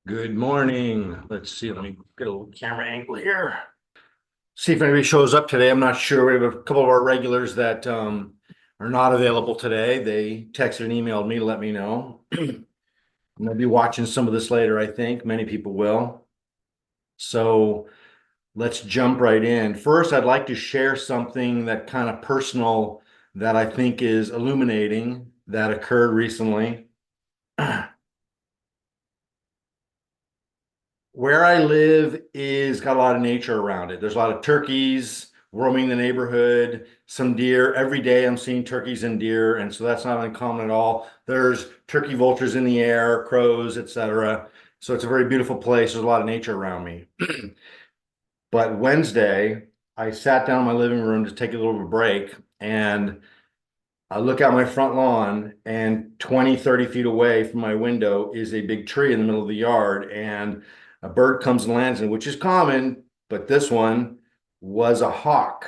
Good morning. Let's see. Let me get a little camera angle here. See if anybody shows up today. I'm not sure. We have a couple of our regulars that are not available today. They texted and emailed me to let me know. I'm going to be watching some of this later, I think. Many people will. So let's jump right in. First, I'd like to share something that kind of personal that I think is illuminating that occurred recently. Where I live is got a lot of nature around it. There's a lot of turkeys roaming the neighborhood, some deer. Every day I'm seeing turkeys and deer, and so that's not uncommon at all. There's turkey vultures in the air, crows, etc. So it's a very beautiful place. There's a lot of nature around me. But Wednesday, I sat down in my living room to take a little bit of a break, and I look out my front lawn, and 20, 30 feet away from my window is a big tree in the middle of the yard. And a bird comes and lands in it, which is common, but this one was a hawk.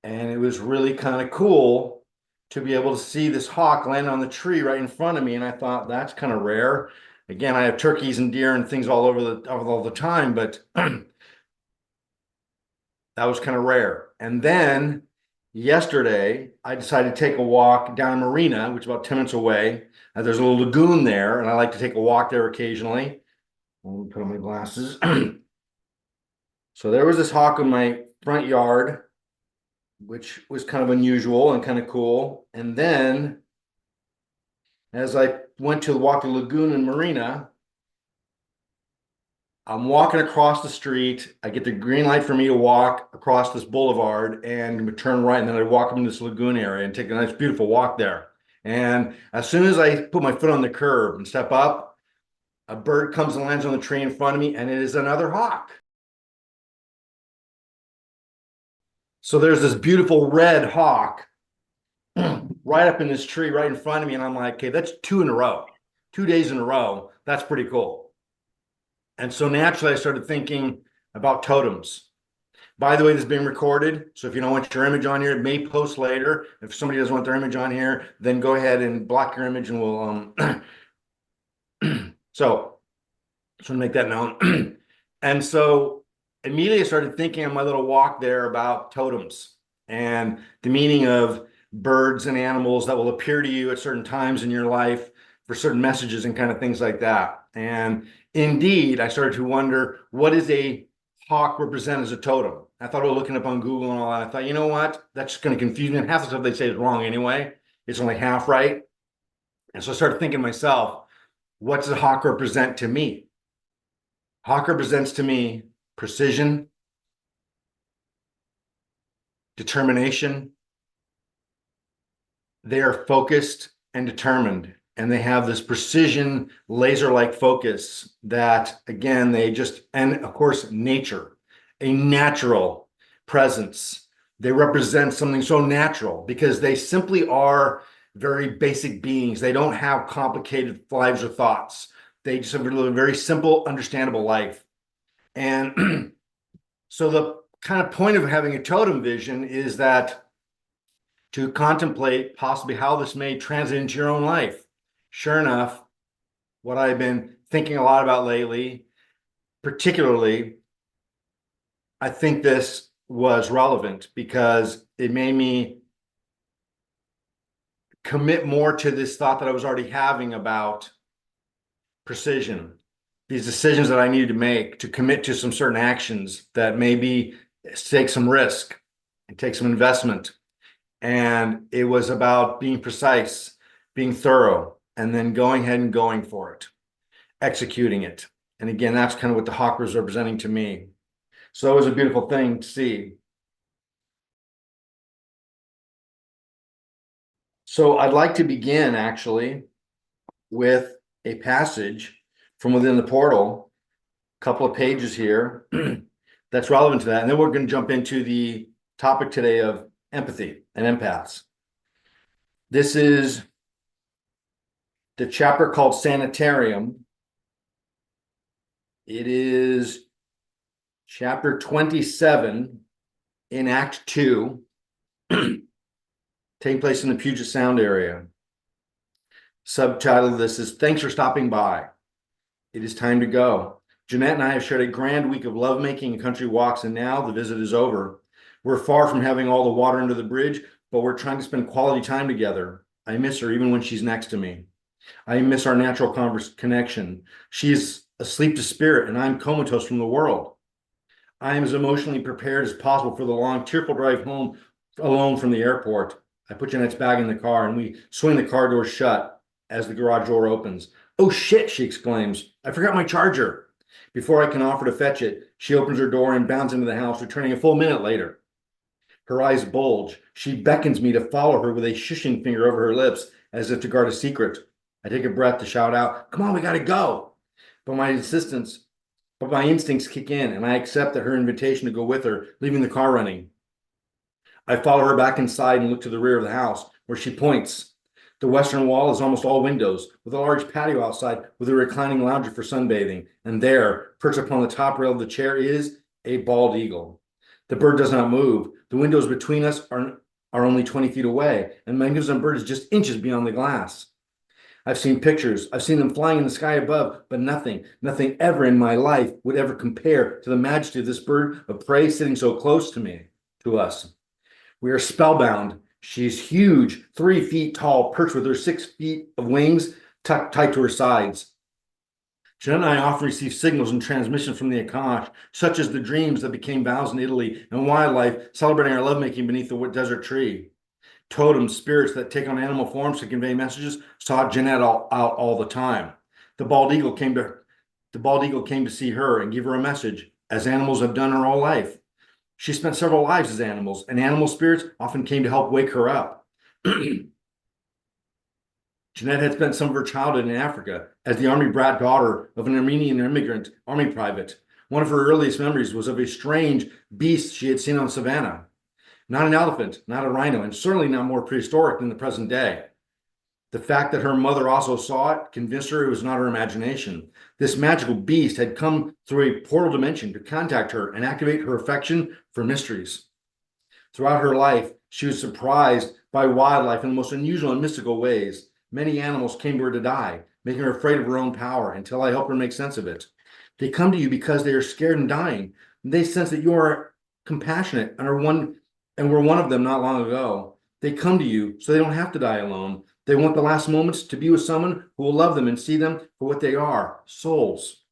And it was really kind of cool to be able to see this hawk land on the tree right in front of me. And I thought that's kind of rare. Again, I have turkeys and deer and things all the time, but that was kind of rare. And then yesterday, I decided to take a walk down a marina, which is about 10 minutes away. There's a little lagoon there, and I like to take a walk there occasionally. Let me put on my glasses. So there was this hawk in my front yard, which was kind of unusual and kind of cool. And then as I went to walk the lagoon and marina, I'm walking across the street. I get the green light for me to walk across this boulevard and turn right. And then I walk into this lagoon area and take a nice, beautiful walk there. And as soon as I put my foot on the curb and step up, a bird comes and lands on the tree in front of me, and it is another hawk. So there's this beautiful red hawk right up in this tree right in front of me. And I'm like, okay, that's two in a row, 2 days in a row. That's pretty cool. And so naturally, I started thinking about totems. By the way, this is being recorded. So if you don't want your image on here, it may post later. If somebody doesn't want their image on here, then go ahead and block your image and we'll so just want to make that known. And so immediately I started thinking on my little walk there about totems and the meaning of birds and animals that will appear to you at certain times in your life for certain messages and kind of things like that. And indeed, I started to wonder, what does a hawk represent as a totem? I thought about looking up on Google and all that. I thought, you know what? That's just going to confuse me. And half the stuff they say is wrong anyway. It's only half right. And so I started thinking to myself, what does a hawk represent to me? Hawk represents to me precision, determination. They are focused and determined, and they have this precision, laser-like focus that, again, and of course, nature, a natural presence. They represent something so natural because they simply are very basic beings. They don't have complicated lives or thoughts. They just have a very simple, understandable life. And so the kind of point of having a totem vision is that to contemplate possibly how this may translate into your own life. Sure enough, what I've been thinking a lot about lately, particularly, I think this was relevant because it made me commit more to this thought that I was already having about precision, these decisions that I needed to make to commit to some certain actions that maybe take some risk and take some investment. And it was about being precise, being thorough, and then going ahead and going for it, executing it. And again, that's kind of what the hawk was representing to me. So it was a beautiful thing to see. So I'd like to begin actually with a passage from within the portal, a couple of pages here that's relevant to that. And then we're going to jump into the topic today of empathy and empaths. This is the chapter called Sanitarium. It is chapter 27 in Act 2, taking place in the Puget Sound area. Subtitle of this is Thanks for Stopping By. It is time to go. Jeanette and I have shared a grand week of lovemaking and country walks, and now the visit is over. We're far from having all the water under the bridge, but we're trying to spend quality time together. I miss her even when she's next to me. I miss our natural connection. She's asleep to spirit, and I'm comatose from the world. I am as emotionally prepared as possible for the long, tearful drive home alone from the airport. I put Jeanette's bag in the car, and we swing the car door shut as the garage door opens. Oh shit, she exclaims. I forgot my charger. Before I can offer to fetch it, she opens her door and bounds into the house, returning a full minute later. Her eyes bulge. She beckons me to follow her with a shushing finger over her lips, as if to guard a secret. I take a breath to shout out, "Come on, we gotta go." But my insistence, but my instincts kick in, and I accept that her invitation to go with her, leaving the car running. I follow her back inside and look to the rear of the house, where she points. The western wall is almost all windows, with a large patio outside with a reclining lounger for sunbathing. And there, perched upon the top rail of the chair, is a bald eagle. The bird does not move. The windows between us are only 20 feet away, and the magnificent bird is just inches beyond the glass. I've seen pictures. I've seen them flying in the sky above, but nothing ever in my life would ever compare to the majesty of this bird of prey sitting so close to us. We are spellbound. She's huge, 3 feet tall, perched with her 6 feet of wings tucked tight to her sides. Jeanette and I often receive signals and transmissions from the Akash, such as the dreams that became vows in Italy and wildlife celebrating our lovemaking beneath the desert tree. Totems, spirits that take on animal forms to convey messages, sought Jeanette out all the time. The bald eagle came to see her and give her a message, as animals have done her whole life. She spent several lives as animals, and animal spirits often came to help wake her up. Jeanette had spent some of her childhood in Africa as the army brat daughter of an Armenian immigrant army private. One of her earliest memories was of a strange beast she had seen on the savannah. Not an elephant, not a rhino, and certainly not more prehistoric than the present day. The fact that her mother also saw it convinced her it was not her imagination. This magical beast had come through a portal dimension to contact her and activate her affection for mysteries. Throughout her life, she was surprised by wildlife in the most unusual and mystical ways. Many animals came to her to die, making her afraid of her own power until I helped her make sense of it. They come to you because they are scared and dying. They sense that you are compassionate and were one of them not long ago. They come to you so they don't have to die alone. They want the last moments to be with someone who will love them and see them for what they are, souls.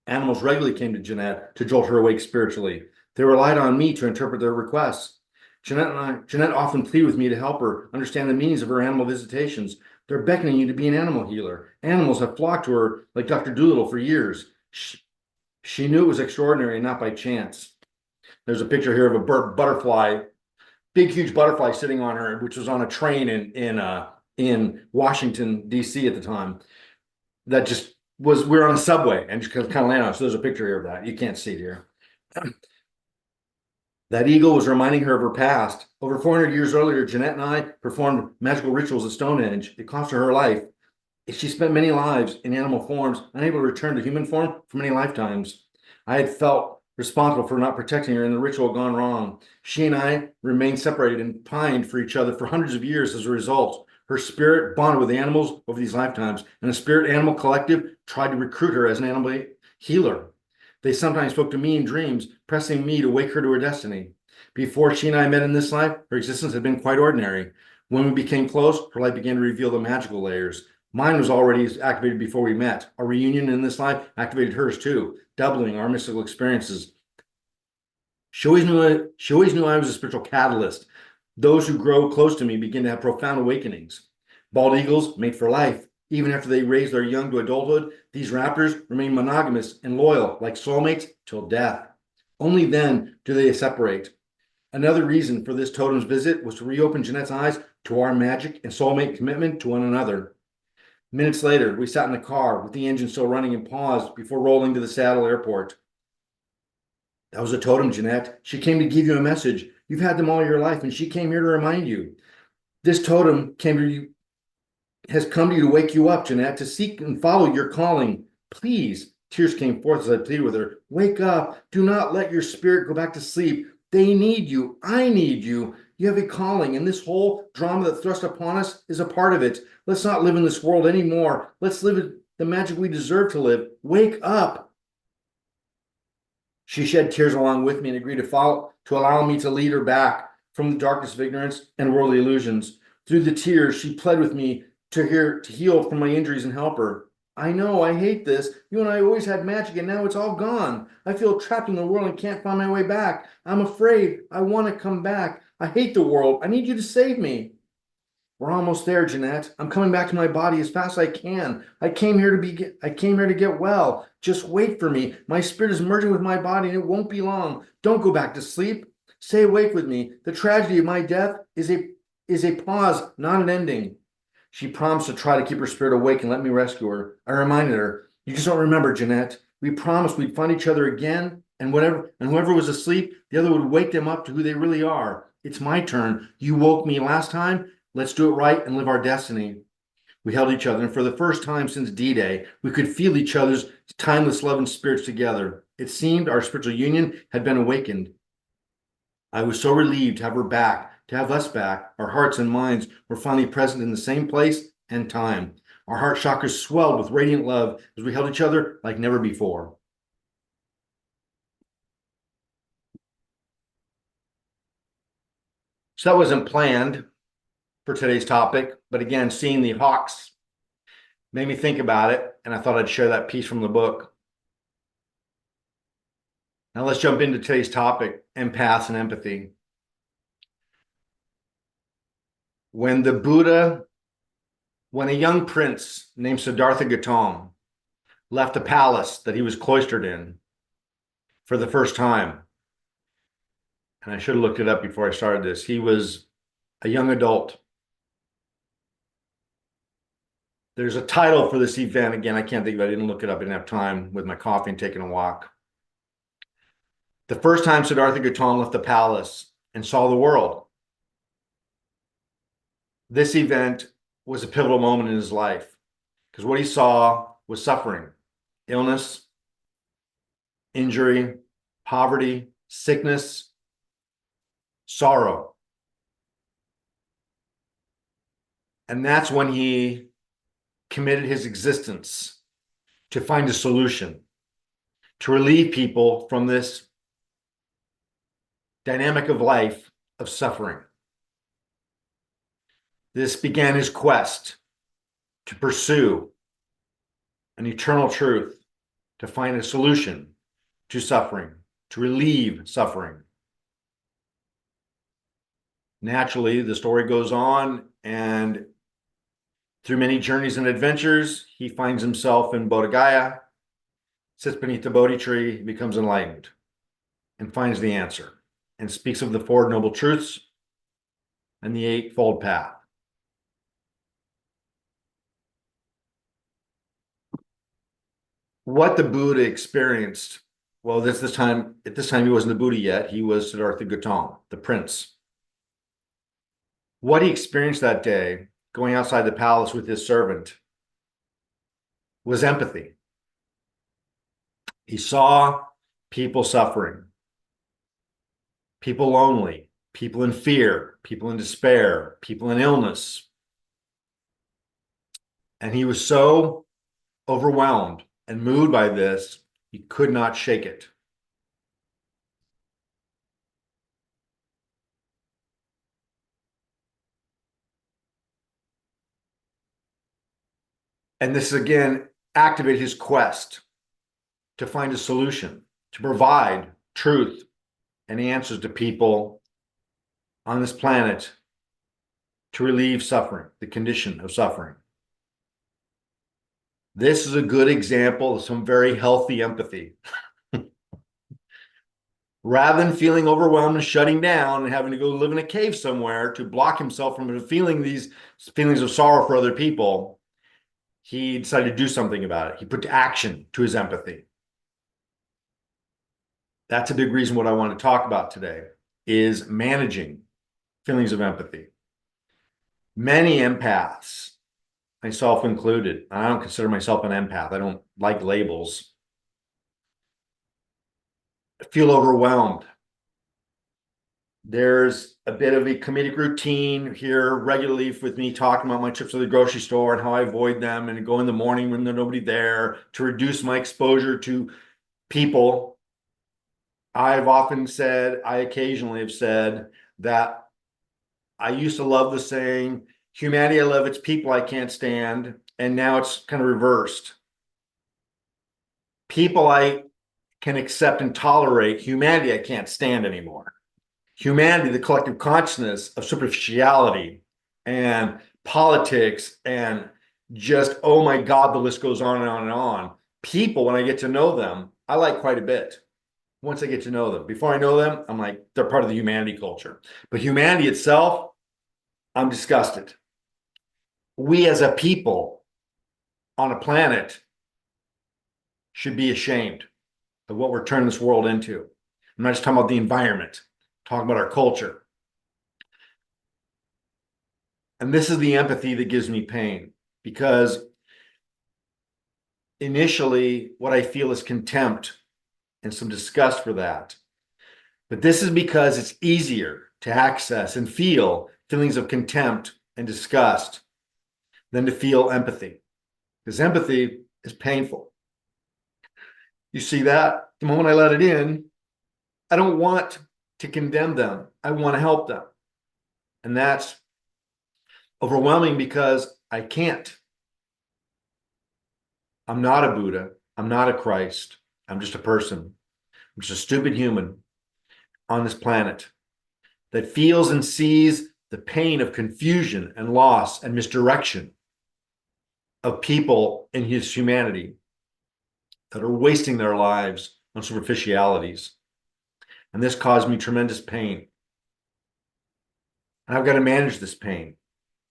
Animals regularly came to Jeanette to jolt her awake spiritually. They relied on me to interpret their requests. Jeanette often pleaded with me to help her understand the meanings of her animal visitations. They're beckoning you to be an animal healer. Animals have flocked to her like Dr. Dolittle for years. She knew it was extraordinary and not by chance. There's a picture here of a butterfly, big, huge butterfly sitting on her, which was on a train in Washington, D.C. at the time. That just was, we were on a subway and just kind of landed on. So there's a picture here of that. You can't see it here. That eagle was reminding her of her past. Over 400 years earlier, Jeanette and I performed magical rituals at Stonehenge. It cost her life. She spent many lives in animal forms, unable to return to human form for many lifetimes. I had felt responsible for not protecting her, and the ritual had gone wrong. She and I remained separated and pined for each other for hundreds of years as a result. Her spirit bonded with the animals over these lifetimes, and the spirit animal collective tried to recruit her as an animal healer. They sometimes spoke to me in dreams, pressing me to wake her to her destiny. Before she and I met in this life, her existence had been quite ordinary. When we became close, her light began to reveal the magical layers. Mine was already activated before we met. Our reunion in this life activated hers too, doubling our mystical experiences. She always knew I was a spiritual catalyst. Those who grow close to me begin to have profound awakenings. Bald eagles mate for life. Even after they raise their young to adulthood, these raptors remain monogamous and loyal, like soulmates, till death. Only then do they separate. Another reason for this totem's visit was to reopen Jeanette's eyes to our magic and soulmate commitment to one another. Minutes later, we sat in the car with the engine still running and paused before rolling to the Seattle airport. That was a totem, Jeanette. She came to give you a message. You've had them all your life, and she came here to remind you. This totem has come to you to wake you up, Jeanette, to seek and follow your calling. Please, tears came forth as I pleaded with her. Wake up. Do not let your spirit go back to sleep. They need you. I need you. You have a calling, and this whole drama that's thrust upon us is a part of it. Let's not live in this world anymore. Let's live the magic we deserve to live. Wake up. She shed tears along with me and agreed to allow me to lead her back from the darkness of ignorance and worldly illusions. Through the tears, she pled with me to heal from my injuries and help her. I know, I hate this. You and I always had magic and now it's all gone. I feel trapped in the world and can't find my way back. I'm afraid. I want to come back. I hate the world. I need you to save me. We're almost there, Jeanette. I'm coming back to my body as fast as I can. I came here to get well. Just wait for me. My spirit is merging with my body and it won't be long. Don't go back to sleep. Stay awake with me. The tragedy of my death is a pause, not an ending. She promised to try to keep her spirit awake and let me rescue her. I reminded her, you just don't remember, Jeanette. We promised we'd find each other again, and whoever was asleep, the other would wake them up to who they really are. It's my turn. You woke me last time. Let's do it right and live our destiny. We held each other, and for the first time since D-Day, we could feel each other's timeless love and spirits together. It seemed our spiritual union had been awakened. I was so relieved to have her back, to have us back. Our hearts and minds were finally present in the same place and time. Our heart chakras swelled with radiant love as we held each other like never before. So that wasn't planned for today's topic, but again, seeing the hawks made me think about it, and I thought I'd share that piece from the book. Now let's jump into today's topic, empaths and empathy. When a young prince named Siddhartha Gautama left the palace that he was cloistered in for the first time, and I should have looked it up before I started this, he was a young adult. There's a title for this event. Again, I can't think of it. I didn't look it up. I didn't have time with my coffee and taking a walk. The first time Siddhartha Gautama left the palace and saw the world. This event was a pivotal moment in his life because what he saw was suffering, illness, injury, poverty, sickness, sorrow. And that's when he committed his existence to find a solution, to relieve people from this dynamic of life of suffering. This began his quest to pursue an eternal truth, to find a solution to suffering, to relieve suffering. Naturally, the story goes on, and through many journeys and adventures, he finds himself in Bodh Gaya, sits beneath the Bodhi tree, becomes enlightened, and finds the answer, and speaks of the Four Noble Truths and the Eightfold Path. What the Buddha experienced, well, at this time he wasn't the Buddha yet. He was Siddhartha Gautama, the prince. What he experienced that day, going outside the palace with his servant, was empathy. He saw people suffering, people lonely, people in fear, people in despair, people in illness. And he was so overwhelmed and moved by this, he could not shake it. And this again activated his quest to find a solution, to provide truth and answers to people on this planet to relieve suffering, the condition of suffering. This is a good example of some very healthy empathy. Rather than feeling overwhelmed and shutting down and having to go live in a cave somewhere to block himself from feeling these feelings of sorrow for other people, he decided to do something about it. He put action to his empathy. That's a big reason what I want to talk about today is managing feelings of empathy. Many empaths, myself included, I don't consider myself an empath. I don't like labels. Feel overwhelmed There's a bit of a comedic routine here regularly with me talking about my trips to the grocery store and how I avoid them and go in the morning when there's nobody there to reduce my exposure to people. I've often said, I occasionally have said that I used to love the saying, humanity I love, it's people I can't stand. And now it's kind of reversed. People I can accept and tolerate, humanity I can't stand anymore. Humanity, the collective consciousness of superficiality and politics and just, oh my God, the list goes on and on and on. People, when I get to know them, I like quite a bit. Once I get to know them, before I know them, I'm like, they're part of the humanity culture. But humanity itself, I'm disgusted. We as a people on a planet should be ashamed of what we're turning this world into. I'm not just talking about the environment, I'm talking about our culture. And this is the empathy that gives me pain, because initially what I feel is contempt and some disgust for that. But this is because it's easier to access and feel feelings of contempt and disgust than to feel empathy, because empathy is painful. You see that? The moment I let it in, I don't want to condemn them. I want to help them. And that's overwhelming because I can't. I'm not a Buddha. I'm not a Christ. I'm just a person. I'm just a stupid human on this planet that feels and sees the pain of confusion and loss and misdirection of people in his humanity that are wasting their lives on superficialities. And this caused me tremendous pain. And I've got to manage this pain.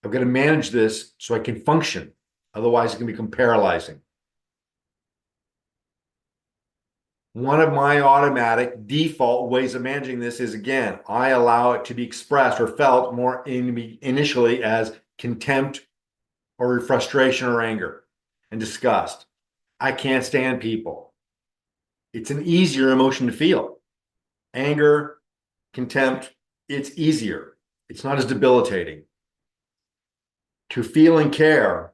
I've got to manage this so I can function. Otherwise, it can become paralyzing. One of my automatic default ways of managing this is, again, I allow it to be expressed or felt more initially as contempt or frustration or anger and disgust. I can't stand people. It's an easier emotion to feel. Anger, contempt, it's easier. It's not as debilitating. To feel and care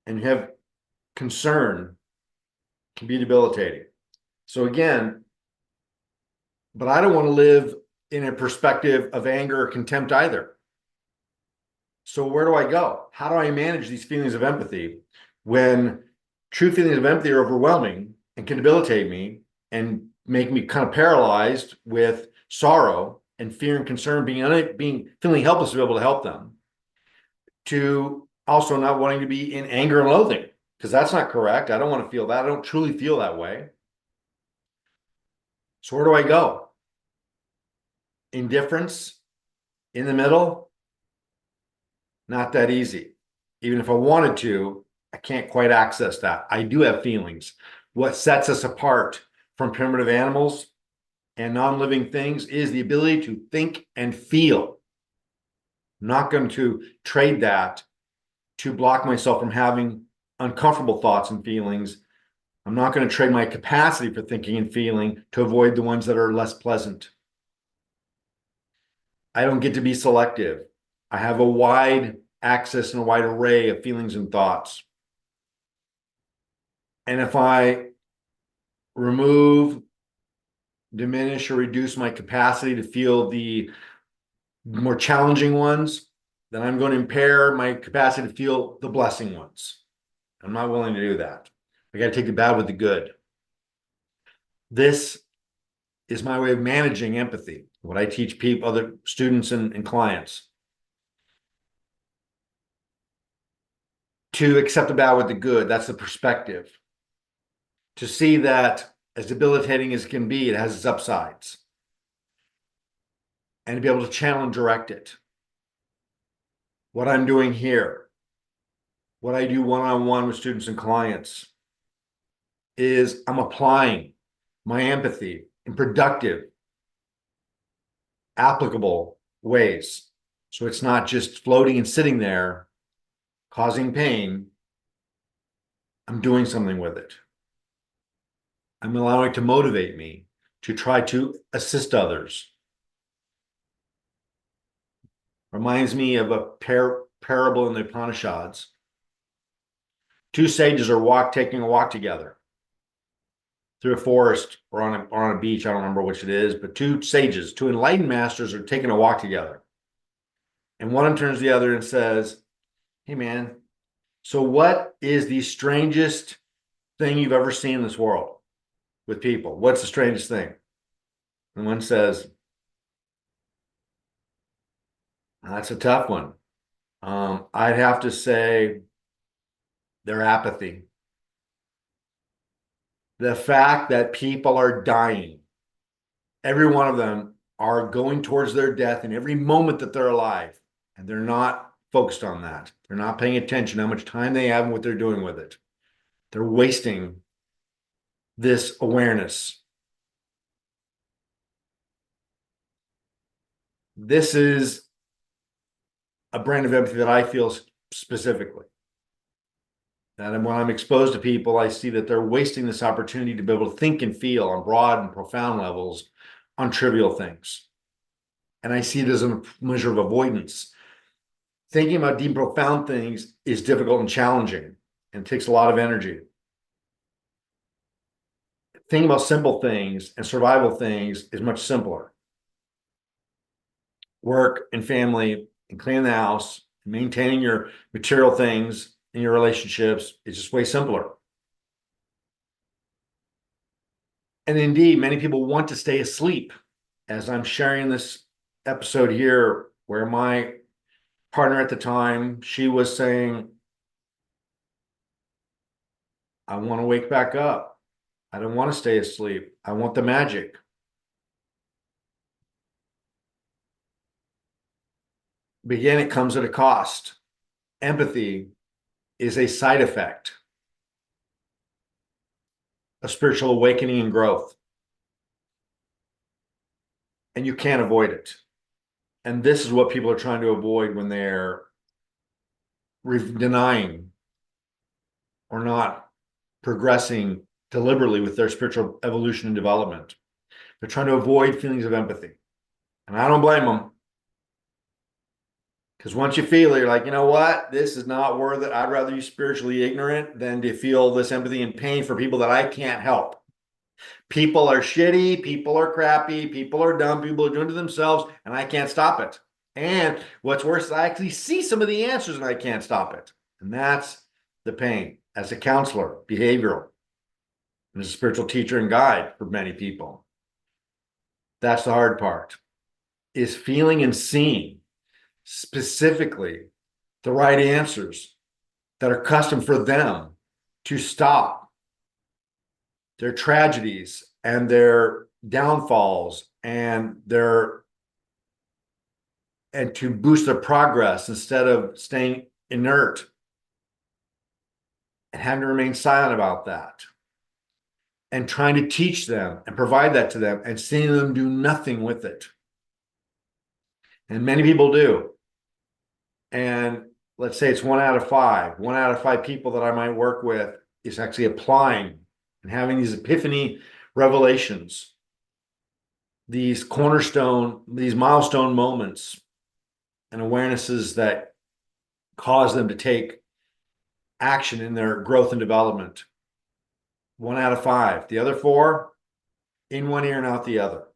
and have concern can be debilitating. So again, but I don't want to live in a perspective of anger or contempt either. So where do I go? How do I manage these feelings of empathy when true feelings of empathy are overwhelming and can debilitate me and make me kind of paralyzed with sorrow and fear and concern, feeling helpless to be able to help them, to also not wanting to be in anger and loathing, because that's not correct. I don't want to feel that. I don't truly feel that way. So where do I go? Indifference in the middle? Not that easy. Even if I wanted to, I can't quite access that. I do have feelings. What sets us apart from primitive animals and non-living things is the ability to think and feel. I'm not going to trade that to block myself from having uncomfortable thoughts and feelings. I'm not going to trade my capacity for thinking and feeling to avoid the ones that are less pleasant. I don't get to be selective. I have a wide access and a wide array of feelings and thoughts. And if I remove, diminish, or reduce my capacity to feel the more challenging ones, then I'm going to impair my capacity to feel the blessing ones. I'm not willing to do that. I got to take the bad with the good. This is my way of managing empathy, what I teach people, other students and clients. To accept the bad with the good, that's the perspective. To see that as debilitating as it can be, it has its upsides. And to be able to channel and direct it. What I'm doing here, what I do one-on-one with students and clients, is I'm applying my empathy in productive, applicable ways. So it's not just floating and sitting there, causing pain. I'm doing something with it. I'm allowing it to motivate me to try to assist others. Reminds me of a parable in the Upanishads. Two sages are taking a walk together through a forest or on a beach. I don't remember which it is, but two sages, two enlightened masters, are taking a walk together. And one of them turns to the other and says, "Hey, man, so what is the strangest thing you've ever seen in this world with people? What's the strangest thing?" And one says, "That's a tough one. I'd have to say their apathy. The fact that people are dying, every one of them are going towards their death in every moment that they're alive, and they're not focused on that. They're not paying attention how much time they have and what they're doing with it. They're wasting this awareness." This is a brand of empathy that I feel specifically. And when I'm exposed to people, I see that they're wasting this opportunity to be able to think and feel on broad and profound levels on trivial things. And I see it as a measure of avoidance. Thinking about deep, profound things is difficult and challenging, and takes a lot of energy. Thinking about simple things and survival things is much simpler. Work and family and cleaning the house, and maintaining your material things in your relationships is just way simpler. And indeed, many people want to stay asleep. As I'm sharing this episode here, where my partner at the time, she was saying, "I want to wake back up. I don't want to stay asleep. I want the magic." But again, it comes at a cost. Empathy is a side effect of spiritual awakening and growth. And you can't avoid it. And this is what people are trying to avoid when they're denying or not progressing deliberately with their spiritual evolution and development. They're trying to avoid feelings of empathy. And I don't blame them. Because once you feel it, you're like, you know what? This is not worth it. I'd rather be spiritually ignorant than to feel this empathy and pain for people that I can't help. People are shitty, people are crappy, people are dumb, people are doing it to themselves, and I can't stop it. And what's worse is I actually see some of the answers and I can't stop it. And that's the pain. As a counselor, behavioral, and as a spiritual teacher and guide for many people, that's the hard part, is feeling and seeing specifically the right answers that are custom for them to stop their tragedies and their downfalls and to boost their progress instead of staying inert and having to remain silent about that, and trying to teach them and provide that to them and seeing them do nothing with it. And many people do. And let's say it's 1 out of 5. 1 out of 5 people that I might work with is actually applying and having these epiphany revelations, these milestone moments and awarenesses that cause them to take action in their growth and development. 1 out of 5. The other 4, in one ear and out the other.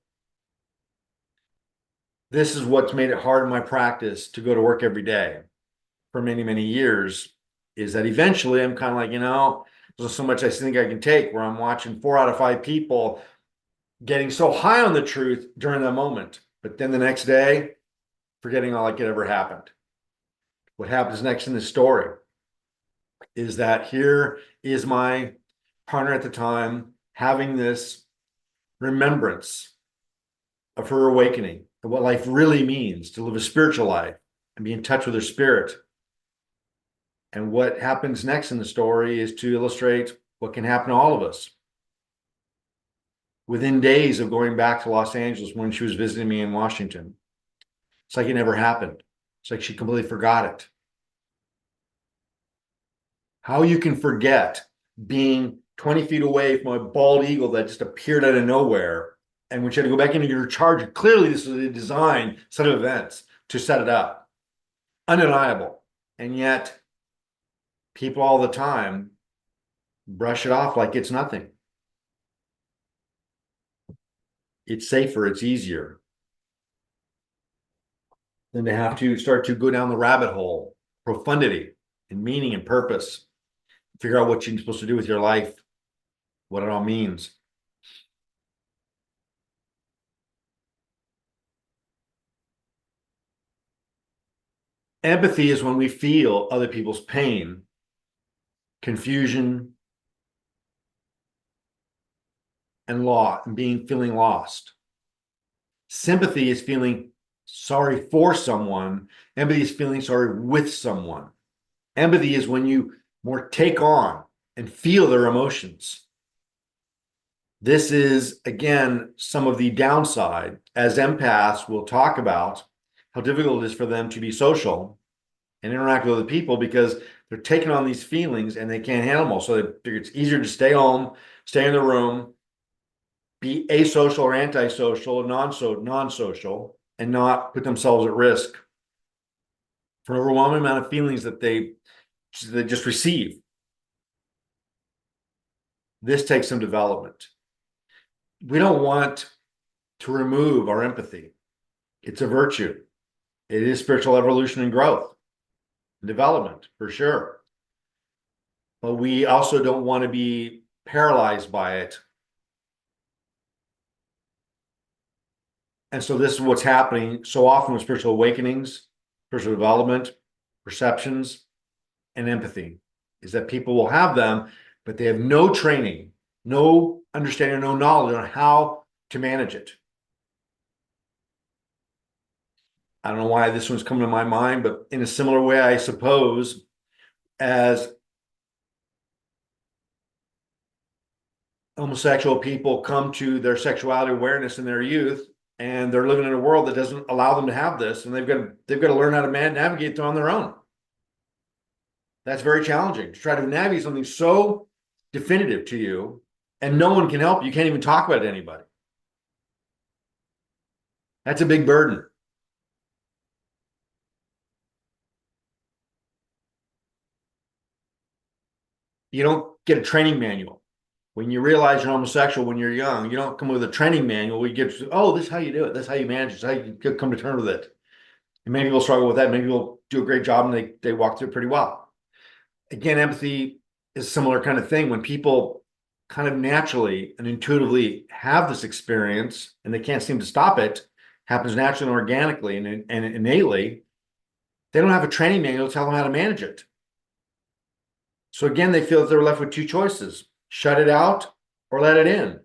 This is what's made it hard in my practice to go to work every day for many, many years, is that eventually I'm kind of like, there's so much I think I can take, where I'm watching 4 out of 5 people getting so high on the truth during that moment, but then the next day, forgetting all like it ever happened. What happens next in this story is that here is my partner at the time having this remembrance of her awakening, of what life really means to live a spiritual life and be in touch with her spirit. And what happens next in the story is to illustrate what can happen to all of us. Within days of going back to Los Angeles when she was visiting me in Washington, it's like it never happened. It's like she completely forgot it. How you can forget being 20 feet away from a bald eagle that just appeared out of nowhere, and when she had to go back into your charge, clearly this was a design set of events to set it up. undeniable. And yet people all the time brush it off like it's nothing. It's safer, it's easier than to have to start to go down the rabbit hole, profundity and meaning and purpose, figure out what you're supposed to do with your life, what it all means. Empathy is when we feel other people's pain, confusion, and feeling lost. Sympathy is feeling sorry for someone. Empathy is feeling sorry with someone. Empathy is when you more take on and feel their emotions. This is, again, some of the downside, as empaths will talk about how difficult it is for them to be social and interact with other people because they're taking on these feelings and they can't handle them. So they figure it's easier to stay home, stay in the room, be asocial or antisocial, non-social, and not put themselves at risk for an overwhelming amount of feelings that they just receive. This takes some development. We don't want to remove our empathy. It's a virtue. It is spiritual evolution and growth and development for sure. But we also don't want to be paralyzed by it. And so this is what's happening so often with spiritual awakenings, spiritual development, perceptions, and empathy, is that people will have them, but they have no training, no understanding, no knowledge on how to manage it. I don't know why this one's coming to my mind, but in a similar way, I suppose, as homosexual people come to their sexuality awareness in their youth, and they're living in a world that doesn't allow them to have this, and they've got to learn how to navigate on their own. That's very challenging to try to navigate something so definitive to you, and no one can help you. You can't even talk about it to anybody. That's a big burden. You don't get a training manual. When you realize you're homosexual when you're young, you don't come with a training manual. You get, oh, this is how you do it. This is how you manage it. This is how you come to terms with it. And many people struggle with that. Many people do a great job and they walk through it pretty well. Again, empathy is a similar kind of thing. When people kind of naturally and intuitively have this experience and they can't seem to stop it, happens naturally and organically and innately, they don't have a training manual to tell them how to manage it. So again, they feel that they're left with two choices: shut it out or let it in.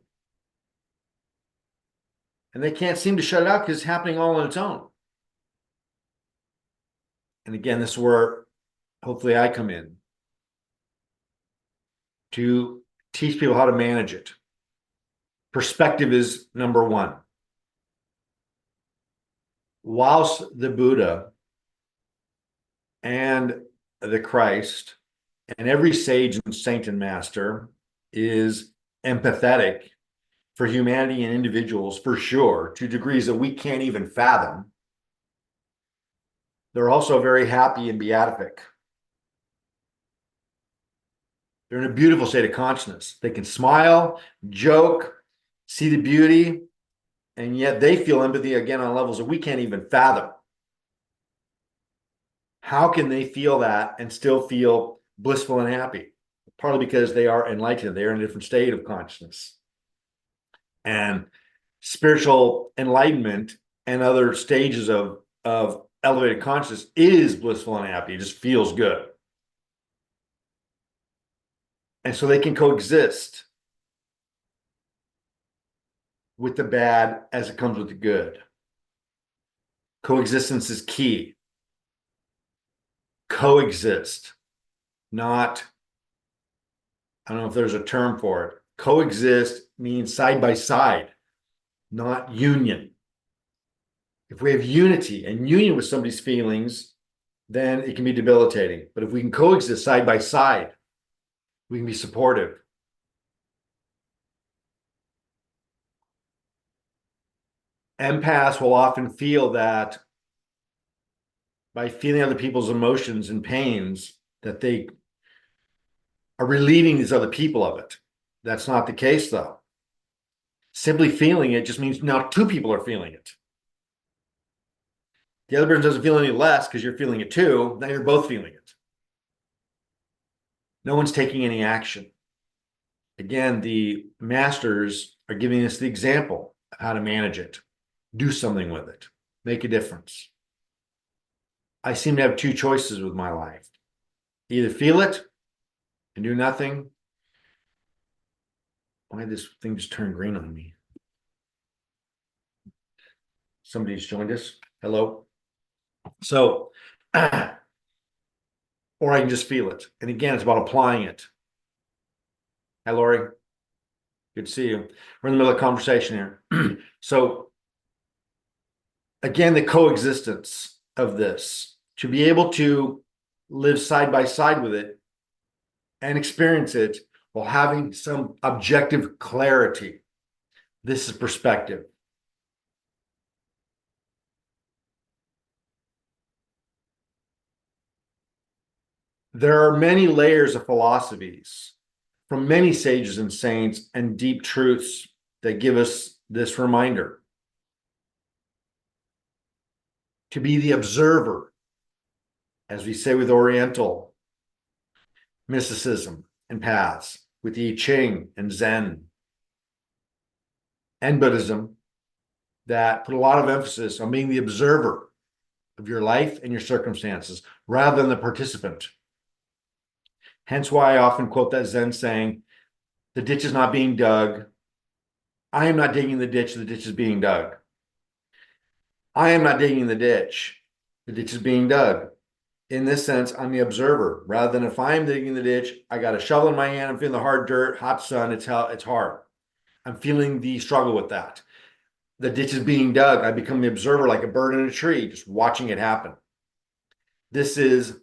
And they can't seem to shut it out because it's happening all on its own. And again, this is where hopefully I come in to teach people how to manage it. Perspective is number one. Whilst the Buddha and the Christ and every sage and saint and master is empathetic for humanity and individuals, for sure, to degrees that we can't even fathom, they're also very happy and beatific. They're in a beautiful state of consciousness. They can smile, joke, see the beauty, and yet they feel empathy again on levels that we can't even fathom. How can they feel that and still feel blissful and happy? Partly because they are enlightened. They are in a different state of consciousness. And spiritual enlightenment and other stages of elevated consciousness is blissful and happy. It just feels good. And so they can coexist with the bad as it comes with the good. Coexistence is key. Coexist, not, I don't know if there's a term for it. Coexist means side by side, not union. If we have unity and union with somebody's feelings, then it can be debilitating. But if we can coexist side by side, we can be supportive. Empaths will often feel that by feeling other people's emotions and pains that they are relieving these other people of it. That's not the case, though. Simply feeling it just means now two people are feeling it. The other person doesn't feel any less because you're feeling it too. Now you're both feeling it. No one's taking any action. Again, the masters are giving us the example of how to manage it, do something with it, make a difference. I seem to have two choices with my life. Either feel it and do nothing. Why did this thing just turn green on me? Somebody's joined us. Hello. So, or I can just feel it. And again, it's about applying it. Hi, Lori. Good to see you. We're in the middle of a conversation here. So, again, the coexistence of this, to be able to live side by side with it and experience it while having some objective clarity. This is perspective. There are many layers of philosophies from many sages and saints and deep truths that give us this reminder to be the observer, as we say with Oriental mysticism and paths, with I Ching and Zen and Buddhism, that put a lot of emphasis on being the observer of your life and your circumstances rather than the participant. Hence why I often quote that Zen saying, the ditch is not being dug. I am not digging the ditch is being dug. I am not digging the ditch is being dug. In this sense, I'm the observer. Rather than if I'm digging the ditch, I got a shovel in my hand, I'm feeling the hard dirt, hot sun, it's hard. I'm feeling the struggle with that. The ditch is being dug. I become the observer like a bird in a tree, just watching it happen. This is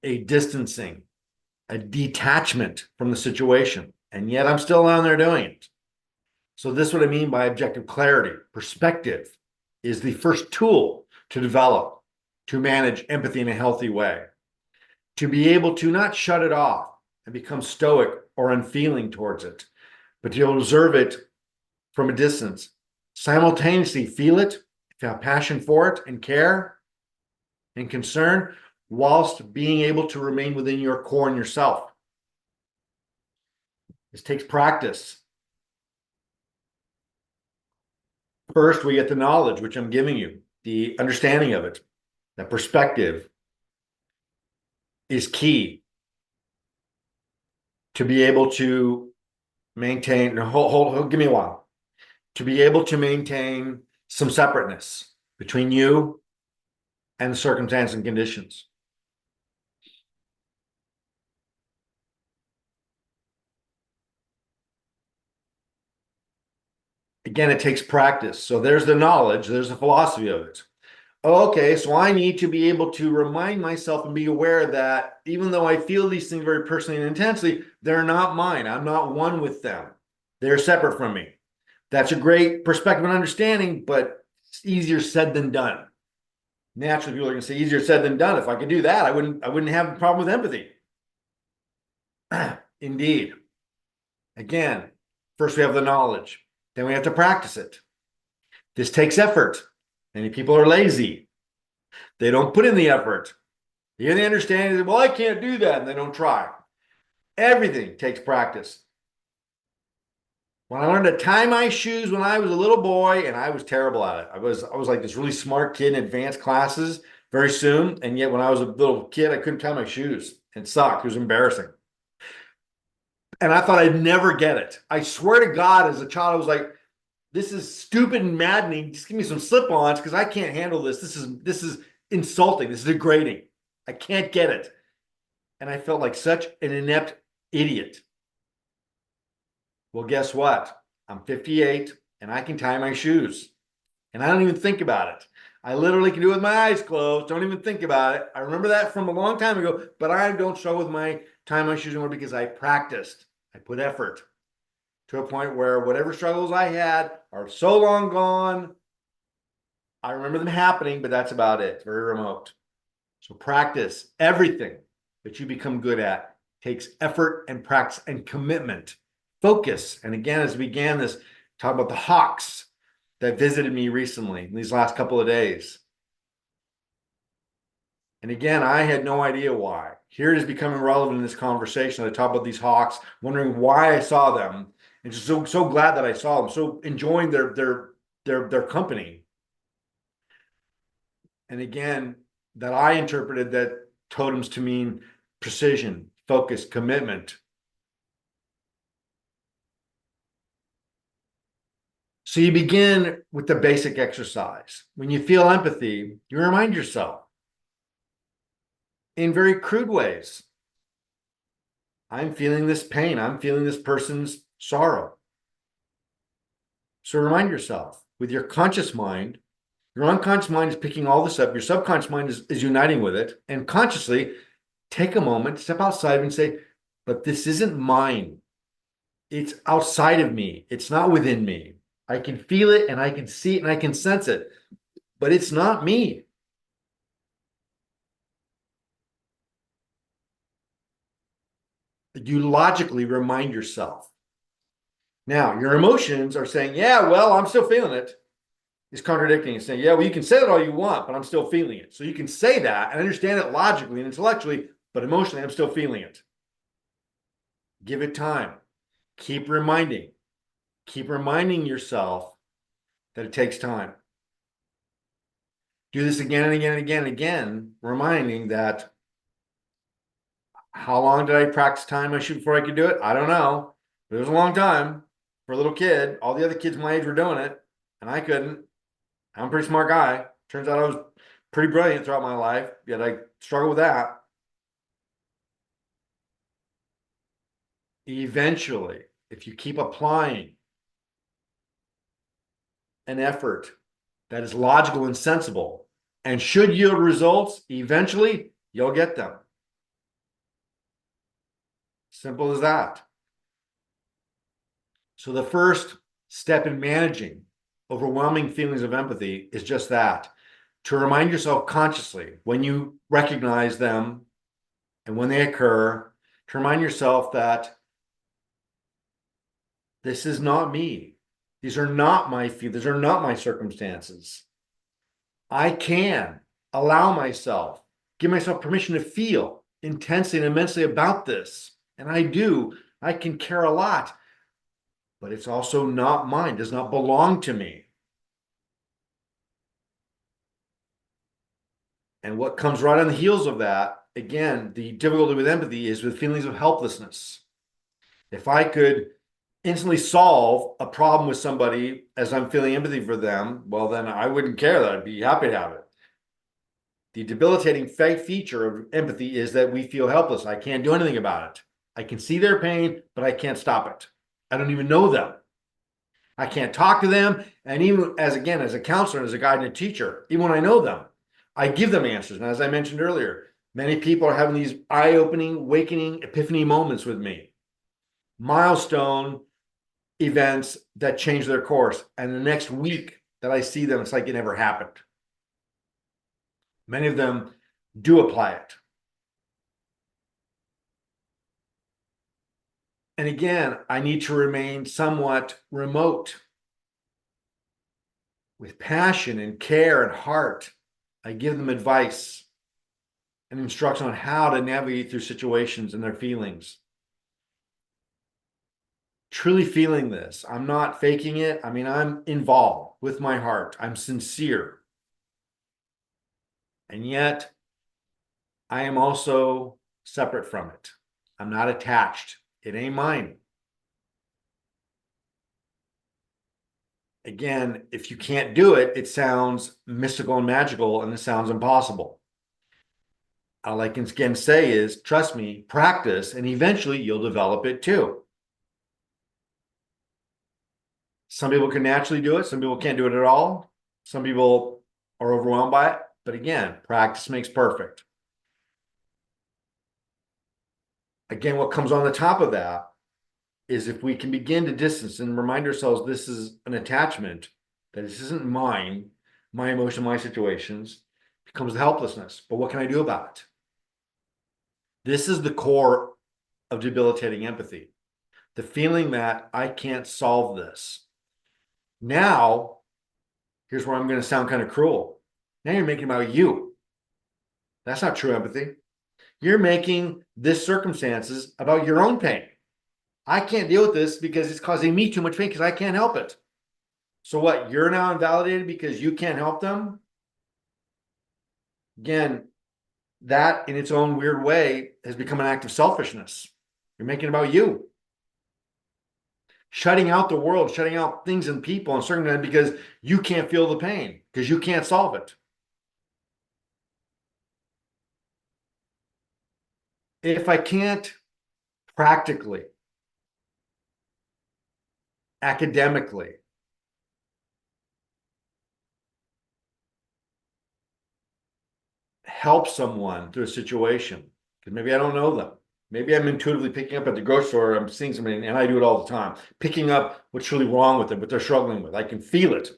a distancing, a detachment from the situation. And yet I'm still down there doing it. So this is what I mean by objective clarity. Perspective is the first tool to develop, to manage empathy in a healthy way, to be able to not shut it off and become stoic or unfeeling towards it, but to observe it from a distance, simultaneously feel it, have passion for it and care and concern, whilst being able to remain within your core and yourself. This takes practice. First, we get the knowledge, which I'm giving you, the understanding of it. That perspective is key to be able to maintain, give me a while, to be able to maintain some separateness between you and the circumstance and conditions. Again, it takes practice. So there's the knowledge, there's the philosophy of it. Okay, so I need to be able to remind myself and be aware that even though I feel these things very personally and intensely, they're not mine. I'm not one with them. They're separate from me. That's a great perspective and understanding, but it's easier said than done. Naturally, people are going to say easier said than done. If I could do that, I wouldn't have a problem with empathy. Indeed. Again, first we have the knowledge, then we have to practice it. This takes effort. Many people are lazy. They don't put in the effort. Here they understand, well, I can't do that, and they don't try. Everything takes practice. When I learned to tie my shoes when I was a little boy, and I was terrible at it. I was like this really smart kid in advanced classes very soon, and yet when I was a little kid, I couldn't tie my shoes. It sucked. It was embarrassing. And I thought I'd never get it. I swear to God, as a child, I was like, this is stupid and maddening. Just give me some slip-ons because I can't handle this. This is insulting. This is degrading. I can't get it. And I felt like such an inept idiot. Well, guess what? I'm 58 and I can tie my shoes. And I don't even think about it. I literally can do it with my eyes closed. Don't even think about it. I remember that from a long time ago, but I don't struggle with my tying my shoes anymore because I practiced. I put effort to a point where whatever struggles I had are so long gone I remember them happening, but that's about it. Very remote. So practice everything that you become good at takes effort and practice and commitment. Focus. And again, as we began this, talk about the hawks that visited me recently in these last couple of days. And again, I had no idea why. Here it is becoming relevant in this conversation. I talk about these hawks, wondering why I saw them, and just so glad that I saw them. So enjoying their company. And again, that I interpreted that totems to mean precision, focus, commitment. So you begin with the basic exercise. When you feel empathy, you remind yourself in very crude ways. I'm feeling this pain. I'm feeling this person's sorrow. So remind yourself with your conscious mind, your unconscious mind is picking all this up. Your subconscious mind is uniting with it. And consciously take a moment, step outside and say, but this isn't mine. It's outside of me. It's not within me. I can feel it and I can see it and I can sense it, but it's not me. You logically remind yourself. Now, your emotions are saying, yeah, well, I'm still feeling it. It's contradicting and saying, yeah, well, you can say that all you want, but I'm still feeling it. So you can say that and understand it logically and intellectually, but emotionally, I'm still feeling it. Give it time. Keep reminding. Keep reminding yourself that it takes time. Do this again and again and again and again, reminding that how long did I practice time I shoot before I could do it? I don't know. But it was a long time for a little kid. All the other kids my age were doing it, and I couldn't. I'm a pretty smart guy. Turns out I was pretty brilliant throughout my life, yet I struggle with that. Eventually, if you keep applying an effort that is logical and sensible and should yield results, eventually you'll get them. Simple as that. So the first step in managing overwhelming feelings of empathy is just that, to remind yourself consciously when you recognize them and when they occur, to remind yourself that this is not me. These are not my feelings. These are not my circumstances. I can allow myself, give myself permission to feel intensely and immensely about this. And I do. I can care a lot, but it's also not mine, does not belong to me. And what comes right on the heels of that, again, the difficulty with empathy is with feelings of helplessness. If I could instantly solve a problem with somebody as I'm feeling empathy for them, well, then I wouldn't care that. I'd be happy to have it. The debilitating feature of empathy is that we feel helpless. I can't do anything about it. I can see their pain, but I can't stop it. I don't even know them. I can't talk to them. And even as, again, as a counselor, as a guide and a teacher, even when I know them, I give them answers. And as I mentioned earlier, many people are having these eye-opening, awakening, epiphany moments with me. Milestone events that change their course. And the next week that I see them, it's like it never happened. Many of them do apply it. And again, I need to remain somewhat remote with passion and care and heart. I give them advice and instruction on how to navigate through situations and their feelings. Truly feeling this. I'm not faking it. I mean, I'm involved with my heart. I'm sincere. And yet, I am also separate from it. I'm not attached. It ain't mine. Again, if you can't do it, it sounds mystical and magical, and it sounds impossible. All I can again say is, trust me, practice, and eventually you'll develop it too. Some people can naturally do it. Some people can't do it at all. Some people are overwhelmed by it. But again, practice makes perfect. Again, what comes on the top of that is if we can begin to distance and remind ourselves this is an attachment, that this isn't mine, my emotion, my situations, becomes the helplessness. But what can I do about it? This is the core of debilitating empathy. The feeling that I can't solve this. Now, here's where I'm going to sound kind of cruel. Now you're making it about you. That's not true empathy. You're making this circumstances about your own pain. I can't deal with this because it's causing me too much pain because I can't help it. So what? You're now invalidated because you can't help them? Again, that in its own weird way has become an act of selfishness. You're making it about you. Shutting out the world, shutting out things and people and circumstances because you can't feel the pain, because you can't solve it. If I can't practically, academically, help someone through a situation, because maybe I don't know them. Maybe I'm intuitively picking up at the grocery store, I'm seeing somebody, and I do it all the time, picking up what's really wrong with them, what they're struggling with. I can feel it.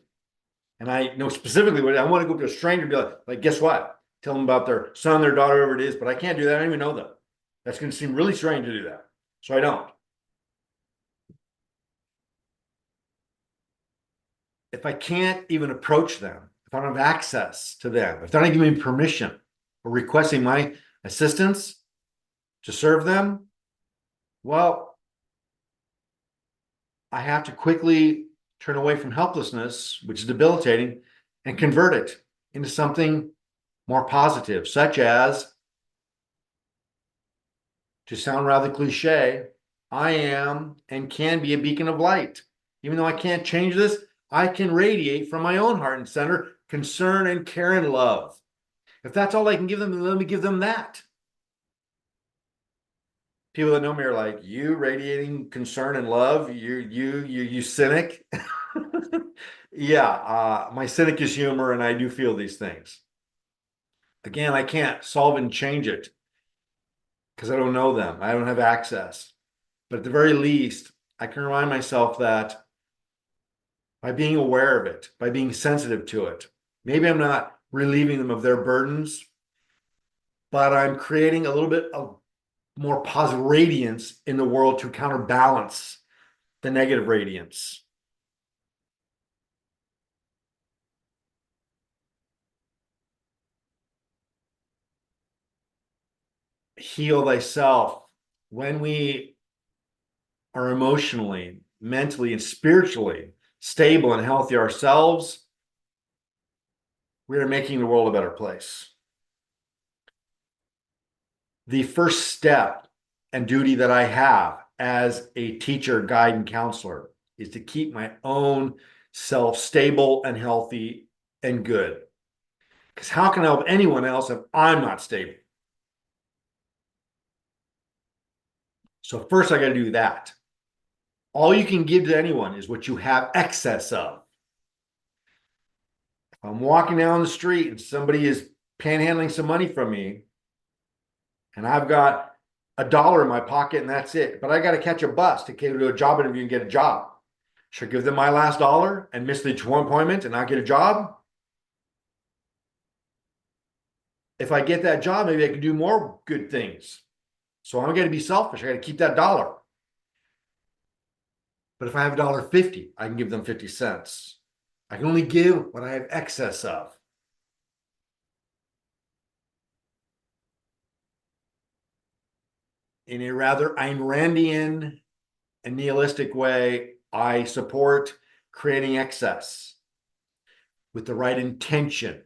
And I know specifically what I want to go up to a stranger and be like, guess what? Tell them about their son, their daughter, whoever it is, but I can't do that. I don't even know them. That's going to seem really strange to do that. So I don't. If I can't even approach them, if I don't have access to them, if they're not giving me permission or requesting my assistance to serve them, well, I have to quickly turn away from helplessness, which is debilitating, and convert it into something more positive, such as, to sound rather cliche, I am and can be a beacon of light. Even though I can't change this, I can radiate from my own heart and center concern and care and love. If that's all I can give them, then let me give them that. People that know me are like, you radiating concern and love, you cynic. Yeah, my cynic is humor, and I do feel these things. Again, I can't solve and change it because I don't know them. I don't have access. But at the very least, I can remind myself that by being aware of it, by being sensitive to it, maybe I'm not relieving them of their burdens, but I'm creating a little bit of more positive radiance in the world to counterbalance the negative radiance. Heal thyself. When we are emotionally, mentally, and spiritually stable and healthy ourselves, we are making the world a better place. The first step and duty that I have as a teacher, guide, and counselor is to keep my own self stable and healthy and good. Because how can I help anyone else if I'm not stable? So first I got to do that. All you can give to anyone is what you have excess of. If I'm walking down the street and somebody is panhandling some money from me, and I've got $1 in my pocket and that's it, but I got to catch a bus to go to a job interview and get a job. Should I give them my last dollar and miss the appointment and not get a job? If I get that job, maybe I can do more good things. So I'm going to be selfish. I got to keep that dollar. But if I have $1.50, I can give them 50 cents. I can only give what I have excess of. In a rather Ayn Randian and nihilistic way, I support creating excess with the right intention.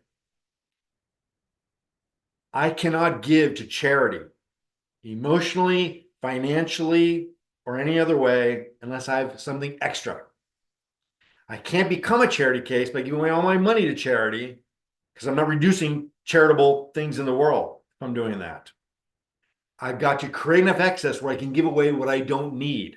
I cannot give to charity emotionally, financially, or any other way unless I have something extra. I can't become a charity case by giving away all my money to charity because I'm not reducing charitable things in the world if I'm doing that. I've got to create enough excess where I can give away what I don't need.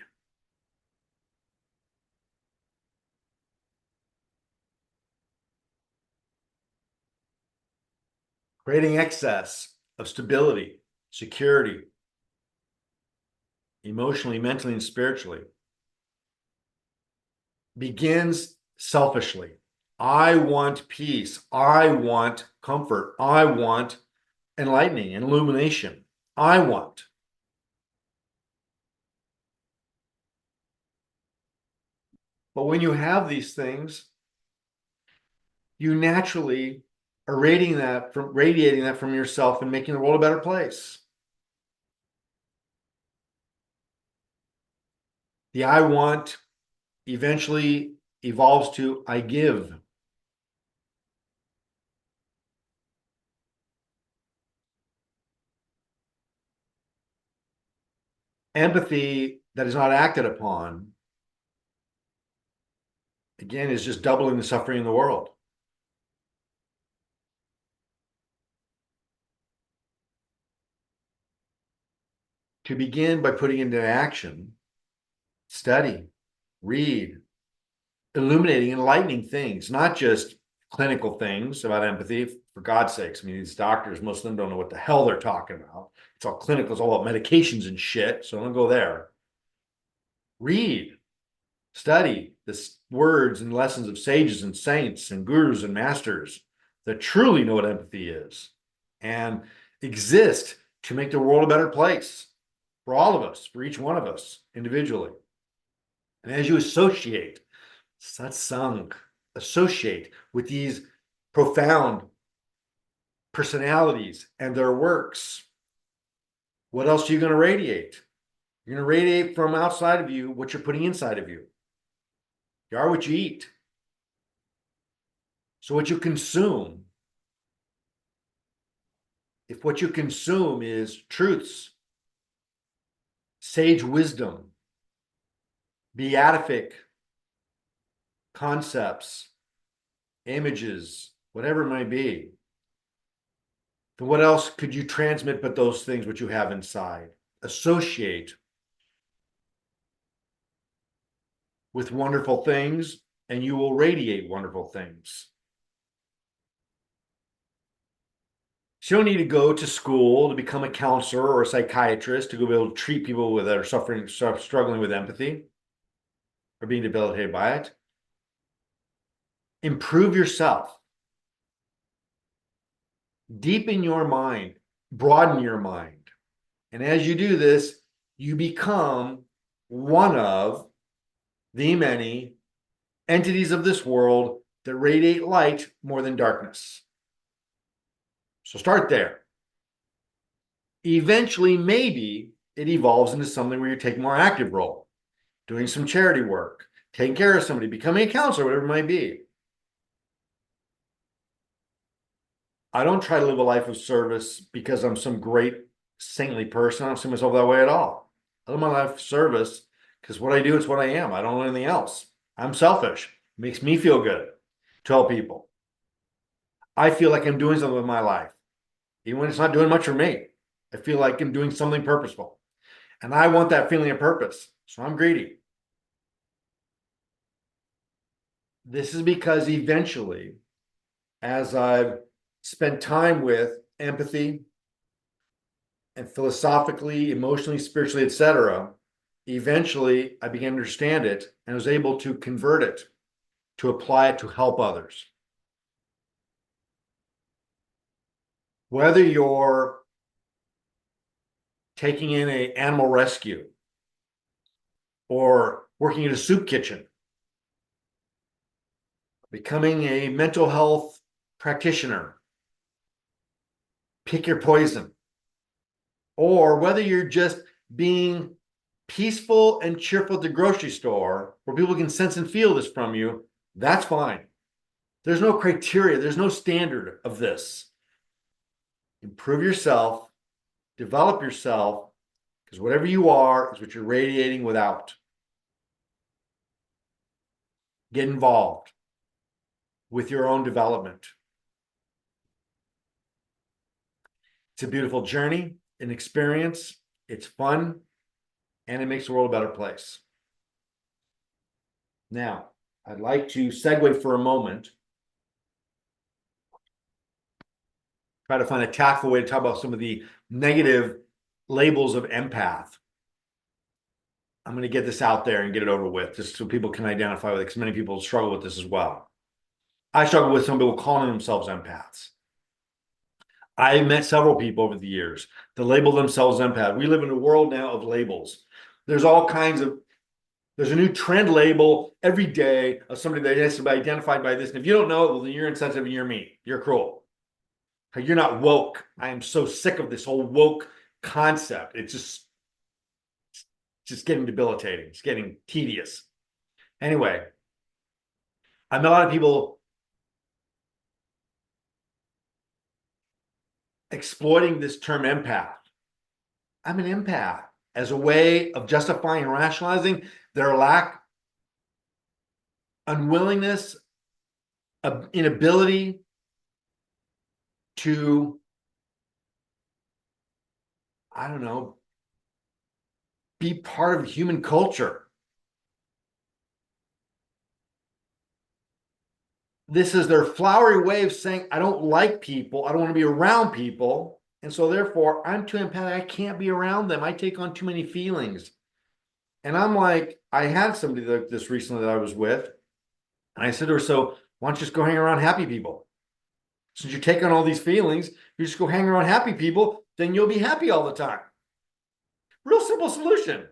Creating excess of stability, security, emotionally, mentally, and spiritually begins selfishly. I want peace. I want comfort. I want enlightening and illumination. I want. But when you have these things, you naturally are radiating that from yourself and making the world a better place. The I want eventually evolves to I give. Empathy that is not acted upon, again, is just doubling the suffering in the world. To begin by putting into action, study, read, illuminating, enlightening things, not just clinical things about empathy, for God's sakes. I mean, these doctors, most of them don't know what the hell they're talking about. It's all clinical, it's all about medications and shit. So don't go there. Read, study the words and lessons of sages and saints and gurus and masters that truly know what empathy is and exist to make the world a better place for all of us, for each one of us individually. And as you associate Satsang, associate with these profound personalities and their works, what else are you going to radiate? You're going to radiate from outside of you what you're putting inside of you. You are what you eat. So what you consume, if what you consume is truths, sage wisdom, beatific concepts, images, whatever it might be, then what else could you transmit but those things which you have inside? Associate with wonderful things, and you will radiate wonderful things. So you don't need to go to school to become a counselor or a psychiatrist to go be able to treat people that are struggling with empathy or being debilitated by it. Improve yourself. Deepen your mind. Broaden your mind. And as you do this, you become one of the many entities of this world that radiate light more than darkness. So start there. Eventually, maybe it evolves into something where you take a more active role, doing some charity work, taking care of somebody, becoming a counselor, whatever it might be. I don't try to live a life of service because I'm some great saintly person. I don't see myself that way at all. I live my life of service because what I do is what I am. I don't know anything else. I'm selfish. It makes me feel good to help people. I feel like I'm doing something with my life, even when it's not doing much for me. I feel like I'm doing something purposeful. And I want that feeling of purpose. So I'm greedy. This is because eventually, as I've spent time with empathy and philosophically, emotionally, spiritually, etc., eventually I began to understand it and was able to convert it, to apply it to help others. Whether you're taking in an animal rescue or working in a soup kitchen, becoming a mental health practitioner, pick your poison, or whether you're just being peaceful and cheerful at the grocery store where people can sense and feel this from you, that's fine. There's no criteria, there's no standard of this. Improve yourself, develop yourself, because whatever you are is what you're radiating without. Get involved with your own development. It's a beautiful journey, an experience. It's fun, and it makes the world a better place. Now, I'd like to segue for a moment, try to find a tactful way to talk about some of the negative labels of empath. I'm going to get this out there and get it over with, just so people can identify with it, because many people struggle with this as well. I struggle with some people calling themselves empaths. I met several people over the years that label themselves empath. We live in a world now of labels. There's all kinds of, there's a new trend label every day of somebody that has to be identified by this. And if you don't know it, well, then you're insensitive and you're mean. You're cruel. You're not woke. I am so sick of this whole woke concept. It's just getting debilitating. It's getting tedious. Anyway, I met a lot of people exploiting this term empath. I'm an empath as a way of justifying and rationalizing their lack, unwillingness, inability to, I don't know, be part of human culture. This is their flowery way of saying, I don't like people. I don't want to be around people. And so therefore, I'm too empathic. I can't be around them. I take on too many feelings. And I'm like, I had somebody like this recently that I was with. And I said to her, so why don't you just go hang around happy people? Since you take on all these feelings, you just go hang around happy people, then you'll be happy all the time. Real simple solution.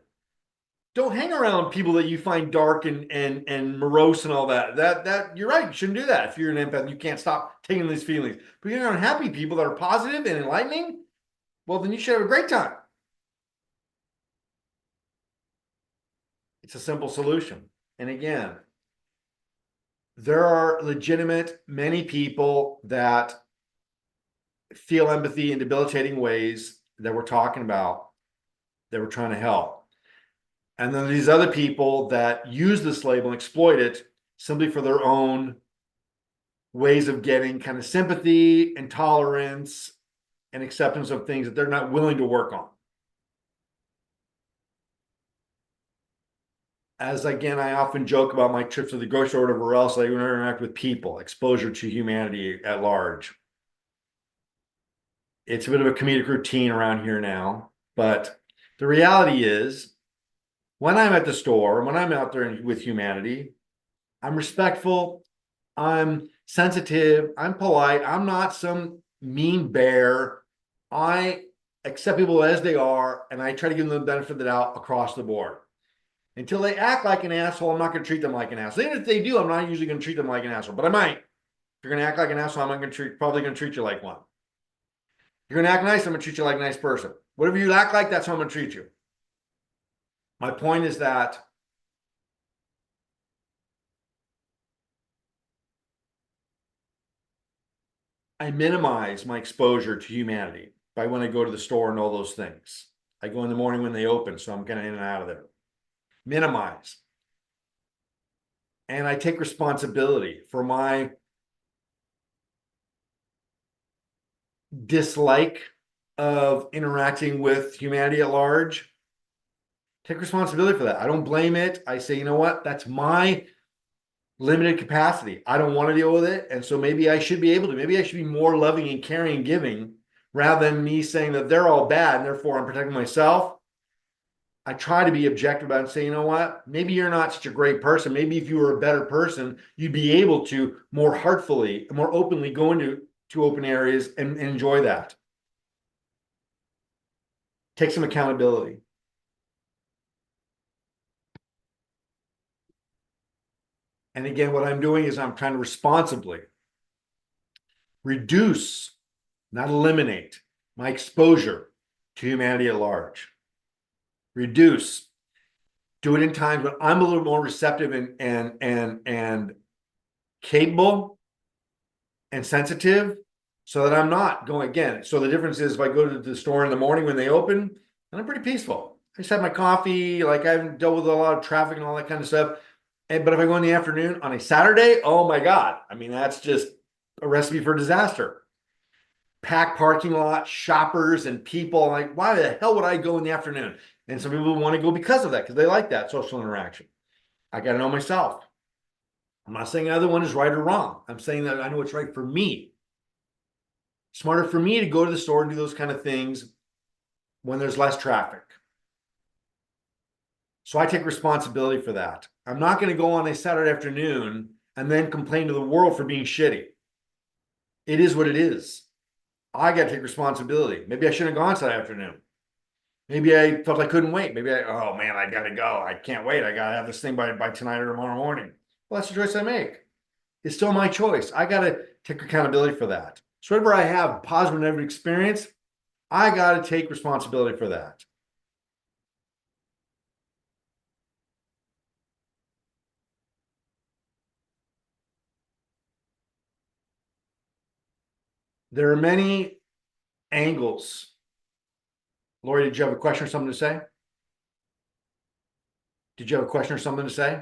Don't hang around people that you find dark and morose and all that. That you're right. You shouldn't do that. If you're an empath, you can't stop taking these feelings. But you're around happy people that are positive and enlightening, well, then you should have a great time. It's a simple solution. And again, there are legitimate many people that feel empathy in debilitating ways that we're talking about, that we're trying to help. And then these other people that use this label and exploit it simply for their own ways of getting kind of sympathy and tolerance and acceptance of things that they're not willing to work on. As again, I often joke about my trips to the grocery store or whatever else, I interact with people, exposure to humanity at large. It's a bit of a comedic routine around here now, but the reality is when I'm at the store, when I'm out there with humanity, I'm respectful, I'm sensitive, I'm polite, I'm not some mean bear. I accept people as they are, and I try to give them the benefit of the doubt across the board. Until they act like an asshole, I'm not going to treat them like an asshole. Even if they do, I'm not usually going to treat them like an asshole, but I might. If you're going to act like an asshole, I'm going to probably going to treat you like one. If you're going to act nice, I'm going to treat you like a nice person. Whatever you act like, that's how I'm going to treat you. My point is that I minimize my exposure to humanity by when I go to the store and all those things. I go in the morning when they open, so I'm kind of in and out of there. Minimize. And I take responsibility for my dislike of interacting with humanity at large. Take responsibility for that. I don't blame it. I say, you know what? That's my limited capacity. I don't want to deal with it. And so maybe I should be able to. Maybe I should be more loving and caring and giving rather than me saying that they're all bad and therefore I'm protecting myself. I try to be objective about it and say, you know what? Maybe you're not such a great person. Maybe if you were a better person, you'd be able to more heartfully, more openly go into open areas and enjoy that. Take some accountability. And again, what I'm doing is I'm trying to responsibly reduce, not eliminate, my exposure to humanity at large. Reduce. Do it in times when I'm a little more receptive and capable and sensitive, so that I'm not going again. So the difference is if I go to the store in the morning when they open, and I'm pretty peaceful. I just have my coffee, like I haven't dealt with a lot of traffic and all that kind of stuff. But if I go in the afternoon on a Saturday, oh my God. I mean, that's just a recipe for disaster. Packed parking lot, shoppers and people. Like, why the hell would I go in the afternoon? And some people want to go because of that, because they like that social interaction. I got to know myself. I'm not saying either one is right or wrong. I'm saying that I know what's right for me. Smarter for me to go to the store and do those kind of things when there's less traffic. So I take responsibility for that. I'm not going to go on a Saturday afternoon and then complain to the world for being shitty. It is what it is. I got to take responsibility. Maybe I shouldn't have gone to that afternoon. Maybe I felt I couldn't wait. Maybe oh man, I got to go. I can't wait. I got to have this thing by tonight or tomorrow morning. Well, that's the choice I make. It's still my choice. I got to take accountability for that. So whenever I have positive and negative experience, I got to take responsibility for that. There are many angles. Lori, did you have a question or something to say? Did you have a question or something to say?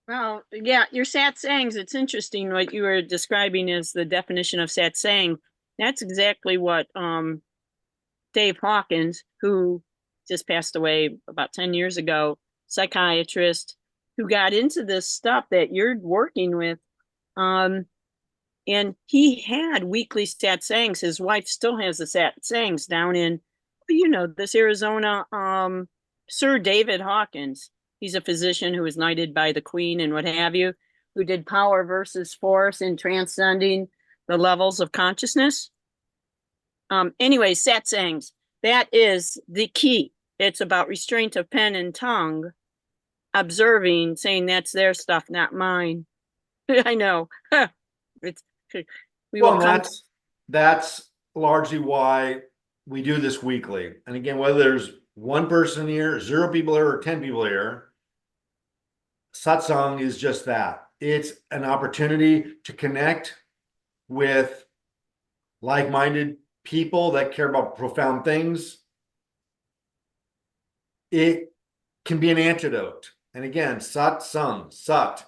Well, yeah, your satsangs, it's interesting what you were describing as the definition of satsang. That's exactly what Dave Hawkins, who just passed away about 10 years ago, psychiatrist, who got into this stuff that you're working with. And he had weekly satsangs. His wife still has the satsangs down in, this Arizona, Sir David Hawkins. He's a physician who was knighted by the Queen and what have you, who did power versus force in transcending the levels of consciousness. Anyway, satsangs, that is the key. It's about restraint of pen and tongue, observing, saying that's their stuff, not mine. I know. It's we will Well, come. that's largely why we do this weekly. And again, whether there's one person here, 0 people here, or 10 people here, satsang is just that. It's an opportunity to connect with like-minded people that care about profound things. It can be an antidote. And again, satsang, sat,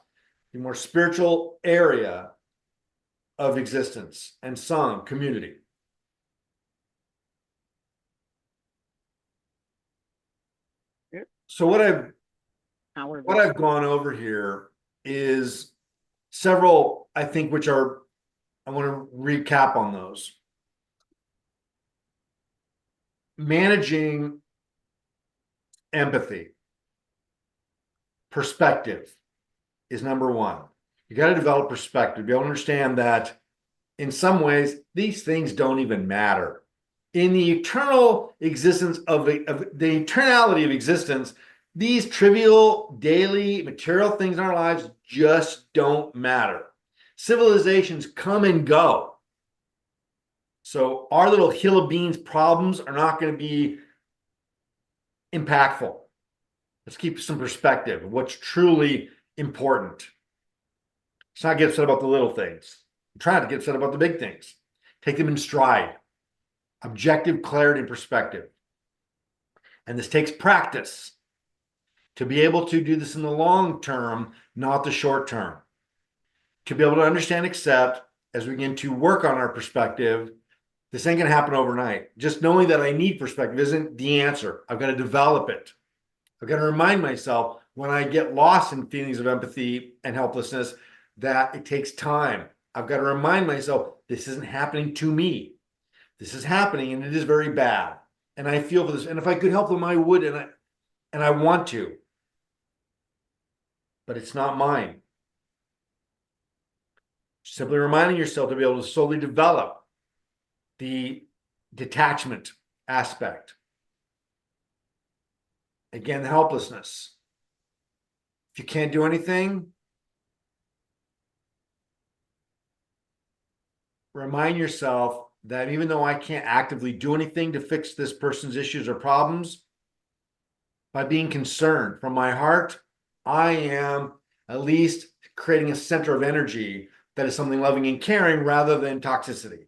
the more spiritual area of existence, and sang, community. So what I've gone over here is several, I think, which are, I want to recap on those. Managing empathy, perspective is number one. You got to develop perspective. Be able to understand that in some ways, these things don't even matter. In the eternal existence of the eternality of existence, these trivial daily material things in our lives just don't matter. Civilizations come and go. So our little hill of beans problems are not going to be impactful. Let's keep some perspective of what's truly important. Let's not get upset about the little things. I'm trying to get upset about the big things. Take them in stride. Objective clarity and perspective. And this takes practice to be able to do this in the long term, not the short term. To be able to understand, accept, as we begin to work on our perspective, this ain't going to happen overnight. Just knowing that I need perspective isn't the answer. I've got to develop it. I've got to remind myself when I get lost in feelings of empathy and helplessness that it takes time. I've got to remind myself this isn't happening to me. This is happening and it is very bad. And I feel for this. And if I could help them, I would. And I want to. But it's not mine. Simply reminding yourself to be able to slowly develop the detachment aspect. Again, the helplessness. If you can't do anything, remind yourself that even though I can't actively do anything to fix this person's issues or problems, by being concerned from my heart, I am at least creating a center of energy that is something loving and caring rather than toxicity.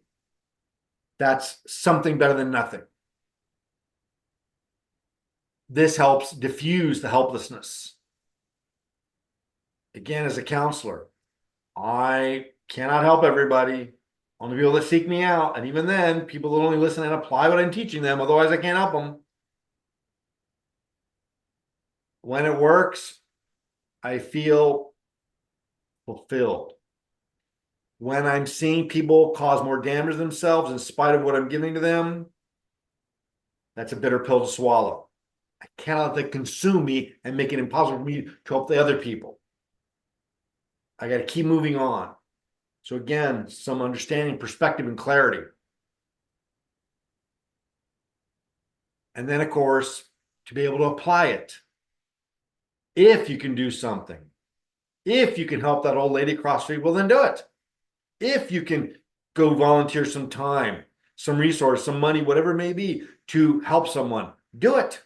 That's something better than nothing. This helps diffuse the helplessness. Again, as a counselor, I cannot help everybody. Only people that seek me out. And even then, people will only listen and apply what I'm teaching them. Otherwise, I can't help them. When it works, I feel fulfilled. When I'm seeing people cause more damage to themselves in spite of what I'm giving to them, that's a bitter pill to swallow. I cannot let that consume me and make it impossible for me to help the other people. I got to keep moving on. So again, some understanding, perspective, and clarity. And then, of course, to be able to apply it. If you can do something, if you can help that old lady across the street, well, then do it. If you can go volunteer some time, some resource, some money, whatever it may be, to help someone, do it.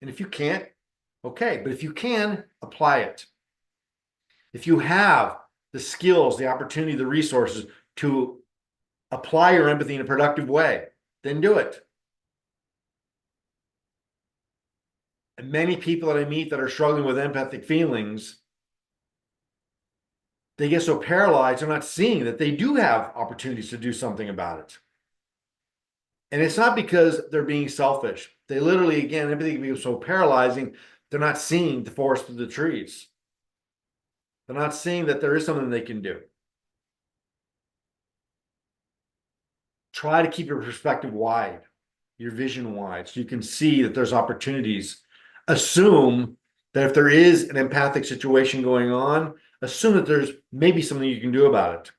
And if you can't, okay. But if you can, apply it. If you have the skills, the opportunity, the resources to apply your empathy in a productive way, then do it. And many people that I meet that are struggling with empathic feelings, they get so paralyzed, they're not seeing that they do have opportunities to do something about it. And it's not because they're being selfish. They literally, again, empathy can be so paralyzing, they're not seeing the forest through the trees. They're not seeing that there is something they can do. Try to keep your perspective wide, your vision wide, so you can see that there's opportunities. Assume that if there is an empathic situation going on, assume that there's maybe something you can do about it.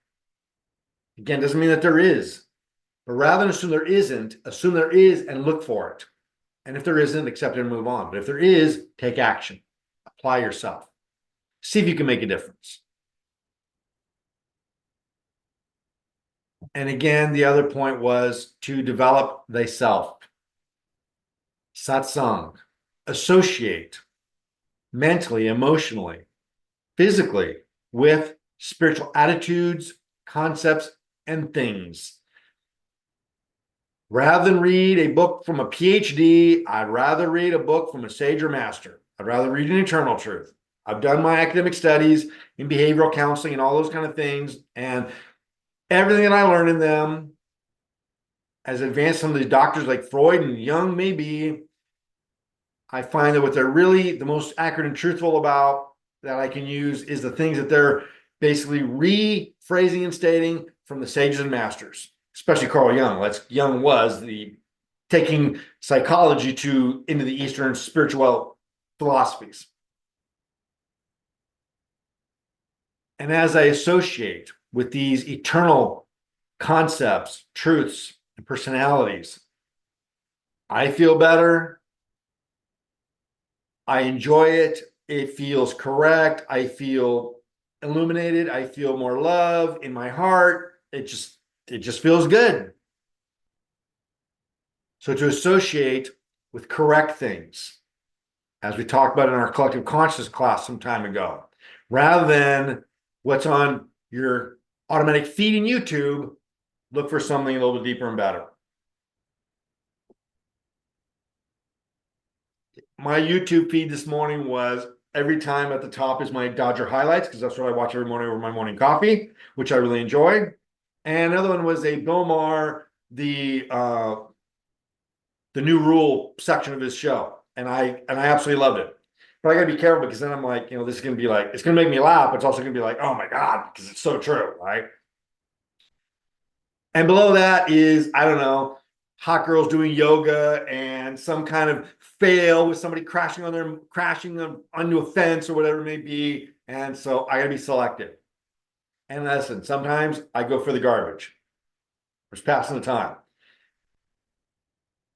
Again, doesn't mean that there is, but rather than assume there isn't, assume there is and look for it. And if there isn't, accept it and move on. But if there is, take action. Apply yourself. See if you can make a difference. And again, the other point was to develop thyself. Satsang. Associate mentally, emotionally, physically with spiritual attitudes, concepts, and things. Rather than read a book from a PhD, I'd rather read a book from a sage or master. I'd rather read an eternal truth. I've done my academic studies in behavioral counseling and all those kind of things. And everything that I learned in them, as advanced some of these doctors like Freud and Jung may be, I find that what they're really the most accurate and truthful about that I can use is the things that they're basically rephrasing and stating from the sages and masters, especially Carl Jung. Jung was the taking psychology into the Eastern spiritual philosophies. And as I associate with these eternal concepts, truths, and personalities, I feel better. I enjoy it. It feels correct. I feel illuminated. I feel more love in my heart. It just feels good. So to associate with correct things, as we talked about in our collective consciousness class some time ago, rather than what's on your automatic feed in YouTube, look for something a little bit deeper and better. My YouTube feed this morning was every time at the top is my Dodger highlights, because that's what I watch every morning over my morning coffee, which I really enjoy. And another one was a Bill Maher, the new rule section of his show. And I absolutely loved it. But I gotta be careful because then I'm like, this is gonna be like, it's gonna make me laugh, but it's also gonna be like, oh my God, because it's so true, right? And below that is, I don't know, hot girls doing yoga and some kind of fail with somebody crashing onto a fence or whatever it may be. And so I gotta be selective. And listen, sometimes I go for the garbage. Just passing the time.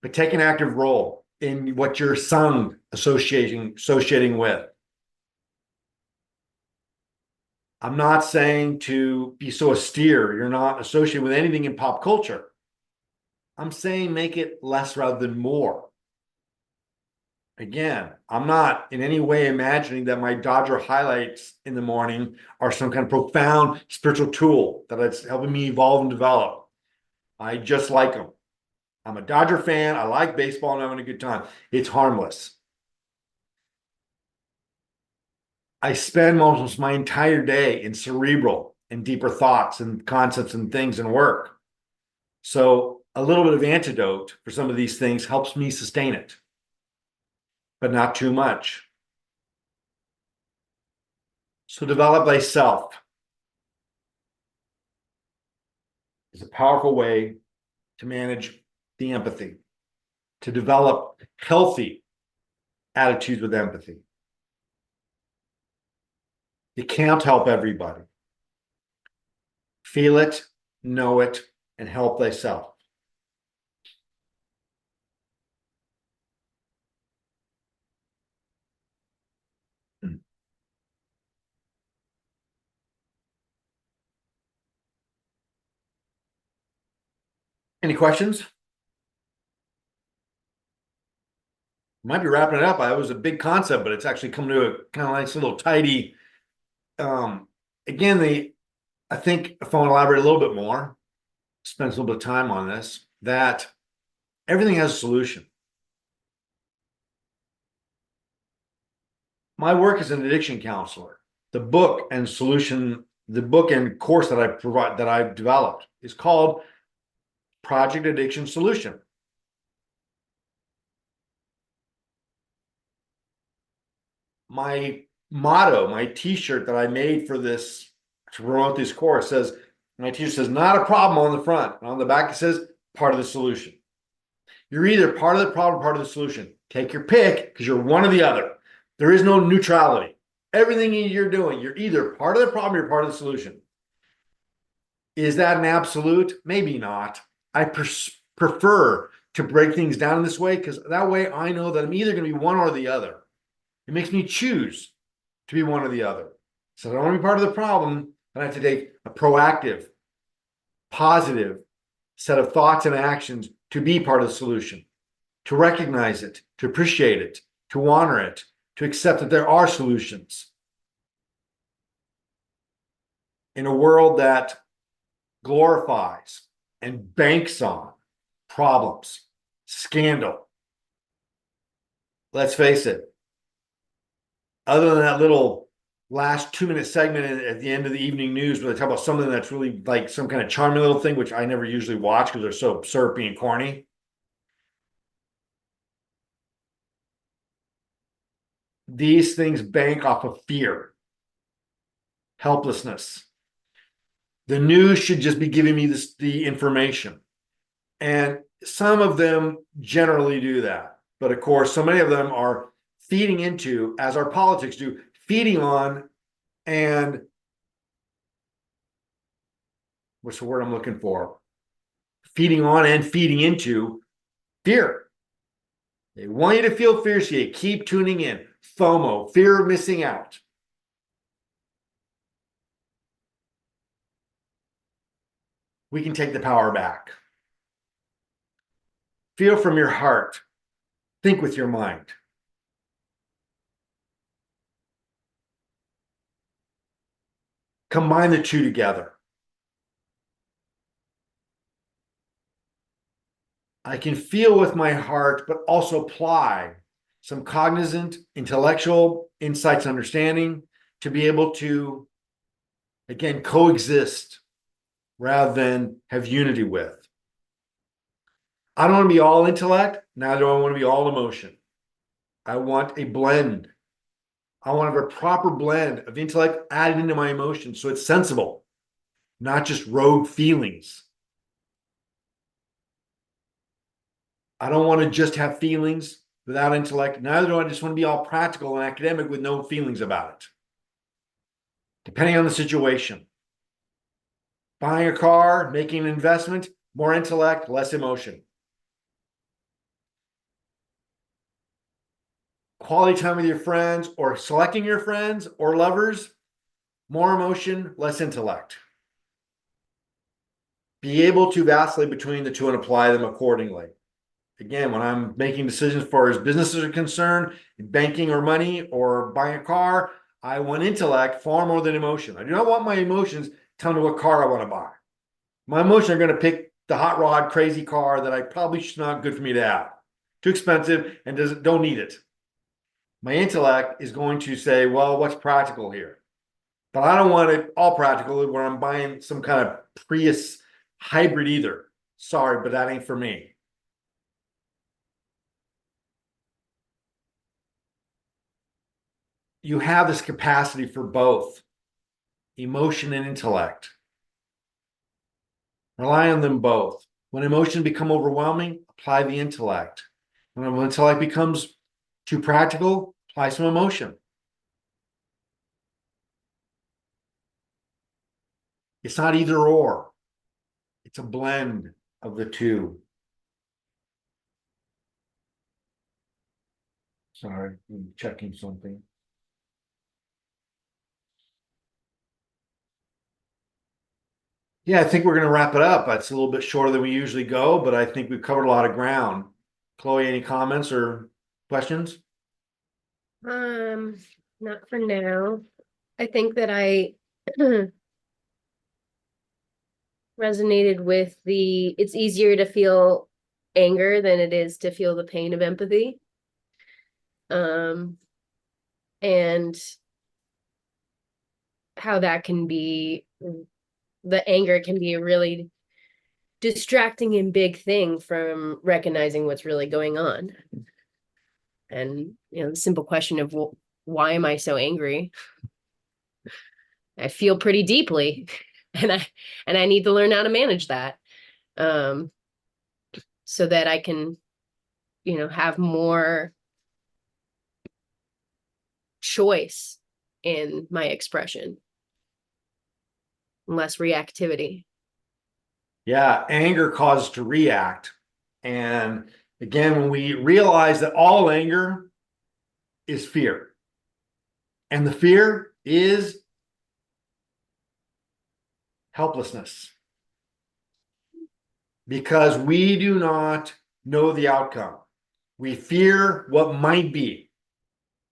But take an active role in what you're associating with. I'm not saying to be so austere. You're not associated with anything in pop culture. I'm saying make it less rather than more. Again, I'm not in any way imagining that my Dodger highlights in the morning are some kind of profound spiritual tool that it's helping me evolve and develop. I just like them. I'm a Dodger fan. I like baseball and I'm having a good time. It's harmless. I spend almost my entire day in cerebral and deeper thoughts and concepts and things and work. So a little bit of antidote for some of these things helps me sustain it, but not too much. So develop thyself is a powerful way to manage the empathy, to develop healthy attitudes with empathy. You can't help everybody. Feel it, know it, and help thyself. Any questions? Might be wrapping it up. It was a big concept, but it's actually come to a kind of nice little tidy. Again, I think if I want to elaborate a little bit more, spend a little bit of time on this, that everything has a solution. My work as an addiction counselor, the book and course that I provide, that I've developed, is called Project Addiction Solution. My motto, my t-shirt that I made for this, to promote this course, says, my t-shirt says, not a problem on the front. And on the back, it says, part of the solution. You're either part of the problem, part of the solution. Take your pick, because you're one or the other. There is no neutrality. Everything you're doing, you're either part of the problem, or you're part of the solution. Is that an absolute? Maybe not. I prefer to break things down in this way, because that way I know that I'm either going to be one or the other. It makes me choose to be one or the other. So I don't want to be part of the problem, and I have to take a proactive, positive set of thoughts and actions to be part of the solution, to recognize it, to appreciate it, to honor it, to accept that there are solutions. In a world that glorifies and banks on problems, scandal, let's face it, other than that little last 2-minute segment at the end of the evening news where they talk about something that's really like some kind of charming little thing, which I never usually watch because they're so syrupy and corny. These things bank off of fear, helplessness. The news should just be giving me the information. And some of them generally do that. But of course, so many of them are feeding into, as our politics do, feeding on, and what's the word I'm looking for? Feeding on and feeding into fear. They want you to feel fear, so you keep tuning in. FOMO, fear of missing out. We can take the power back. Feel from your heart. Think with your mind. Combine the two together. I can feel with my heart, but also apply some cognizant, intellectual insights, understanding to be able to, again, coexist rather than have unity with. I don't want to be all intellect, neither do I want to be all emotion. I want a blend. I want to have a proper blend of intellect added into my emotion so it's sensible, not just rogue feelings. I don't want to just have feelings without intellect. Neither do I just want to be all practical and academic with no feelings about it. Depending on the situation. Buying a car, making an investment, more intellect, less emotion. Quality time with your friends or selecting your friends or lovers, more emotion, less intellect. Be able to vacillate between the two and apply them accordingly. Again, when I'm making decisions as far as businesses are concerned, banking or money or buying a car, I want intellect far more than emotion. I do not want my emotions telling me what car I want to buy. My emotions are going to pick the hot rod, crazy car that I probably should not good for me to have. Too expensive and don't need it. My intellect is going to say, well, what's practical here? But I don't want it all practical where I'm buying some kind of Prius hybrid either. Sorry, but that ain't for me. You have this capacity for both emotion and intellect. Rely on them both. When emotion become overwhelming, apply the intellect. When intellect becomes Too practical, apply some emotion. It's not either or. It's a blend of the two. Sorry, I'm checking something. Yeah, I think we're going to wrap it up. It's a little bit shorter than we usually go, but I think we've covered a lot of ground. Chloe, any comments or questions? Um, Not for now. I think that I resonated with it's easier to feel anger than it is to feel the pain of empathy. And how that can be, the anger can be a really distracting and big thing from recognizing what's really going on. And, the simple question of, well, why am I so angry? I feel pretty deeply and I need to learn how to manage that. So that I can, have more choice in my expression, less reactivity. Yeah, anger causes to react. And again, when we realize that all anger is fear, and the fear is helplessness, because we do not know the outcome. We fear what might be.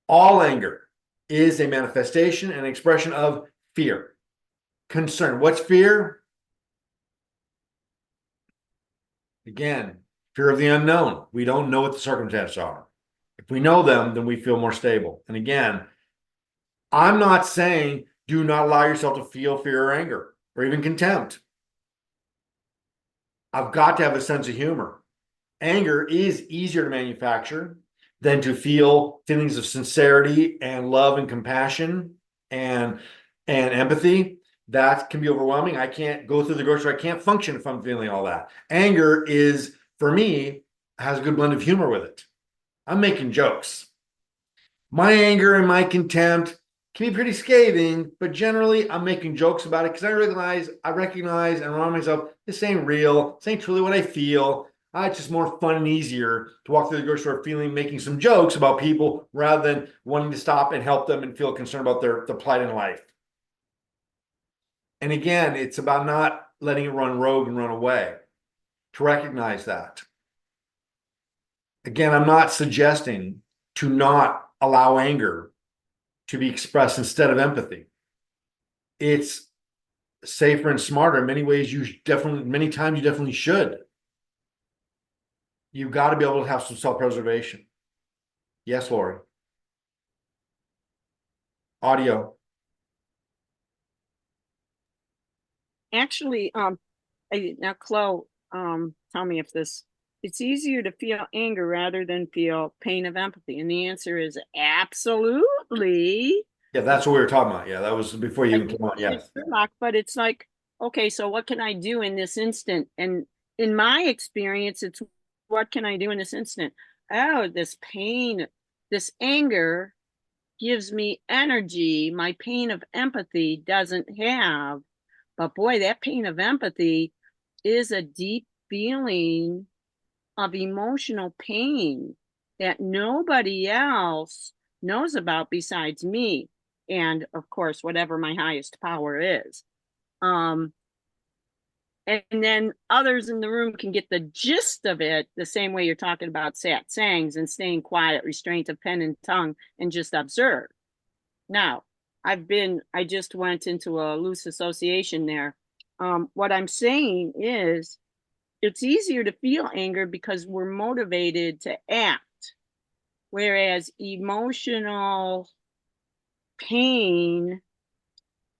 All anger is a manifestation and expression of fear. Concern. What's fear? Again, fear of the unknown. We don't know what the circumstances are. If we know them, then we feel more stable. And again, I'm not saying do not allow yourself to feel fear or anger or even contempt. I've got to have a sense of humor. Anger is easier to manufacture than to feel feelings of sincerity and love and compassion and empathy. That can be overwhelming. I can't go through the grocery. I can't function if I'm feeling all that. Anger is, for me, has a good blend of humor with it. I'm making jokes. My anger and my contempt can be pretty scathing, but generally I'm making jokes about it because I recognize and remind myself this ain't real. This ain't truly what I feel. It's just more fun and easier to walk through the grocery store feeling, making some jokes about people rather than wanting to stop and help them and feel concerned about their plight in life. And again, it's about not letting it run rogue and run away, to recognize that. Again, I'm not suggesting to not allow anger to be expressed instead of empathy. It's safer and smarter in many ways. Many times you definitely should. You've got to be able to have some self-preservation. Yes, Lori. Audio. Actually, now Chloe, tell me if it's easier to feel anger rather than feel pain of empathy. And the answer is absolutely. Yeah, that's what we were talking about. Yeah, that was before you even came on. Yeah. But it's like, okay, so what can I do in this instant? And in my experience, it's what can I do in this instant? Oh, this pain, this anger gives me energy my pain of empathy doesn't have. But boy, that pain of empathy is a deep feeling of emotional pain that nobody else knows about besides me. And of course, whatever my highest power is. And then others in the room can get the gist of it the same way you're talking about satsangs and staying quiet, restraint of pen and tongue, and just observe. Now, I just went into a loose association there. What I'm saying is it's easier to feel anger because we're motivated to act, whereas emotional pain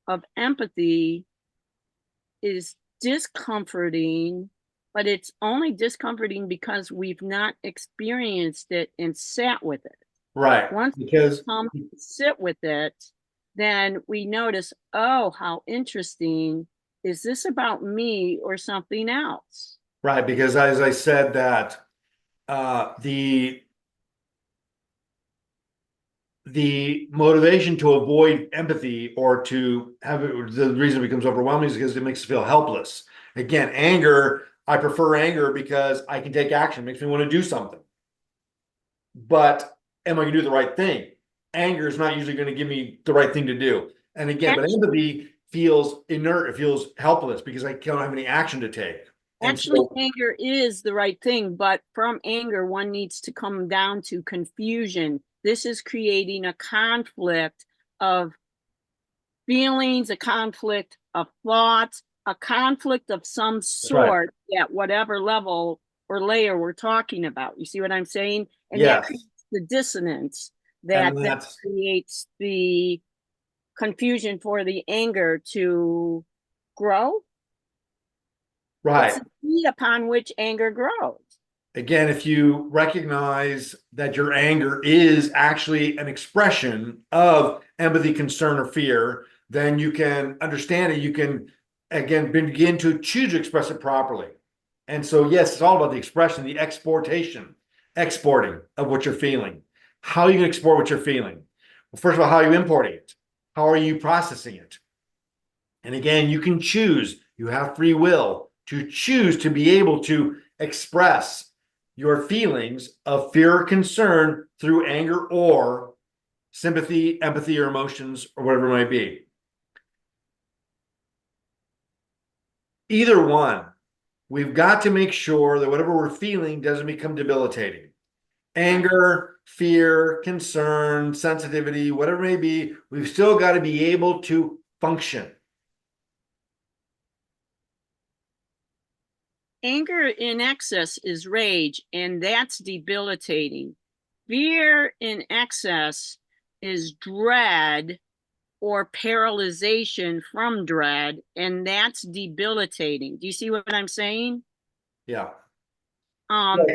of empathy is discomforting, but it's only discomforting because we've not experienced it and sat with it. Right. Once because we come sit with it, then we notice, oh, how interesting. Is this about me or something else? Right, because as I said that the the motivation to avoid empathy or to have it, the reason it becomes overwhelming is because it makes us feel helpless. Again, anger, I prefer anger because I can take action, it makes me want to do something. But am I going to do the right thing? Anger is not usually going to give me the right thing to do. And again, but empathy feels inert, it feels helpless because I don't have any action to take. And Actually, so, anger is the right thing, but from anger, one needs to come down to confusion. This is creating a conflict of feelings, a conflict of thoughts, a conflict of some that's right. sort at whatever level or layer we're talking about. You see what I'm saying? And that Yes. creates the dissonance that And that's creates the confusion for the anger to grow. right. It's the seed upon which anger grows. Again, if you recognize that your anger is actually an expression of empathy, concern, or fear, then you can understand it. You can, again, begin to choose to express it properly. And so, yes, it's all about the expression, the exporting of what you're feeling. How are you going to export what you're feeling? Well, first of all, how are you importing it? How are you processing it? And again, you can choose, you have free will to choose to be able to express your feelings of fear or concern through anger or sympathy, empathy, or emotions, or whatever it might be. Either one, we've got to make sure that whatever we're feeling doesn't become debilitating. Anger, fear, concern, sensitivity, whatever it may be, we've still got to be able to function. Anger in excess is rage, and that's debilitating. Fear in excess is dread or paralyzation from dread, and that's debilitating. Do you see what I'm saying? Yeah.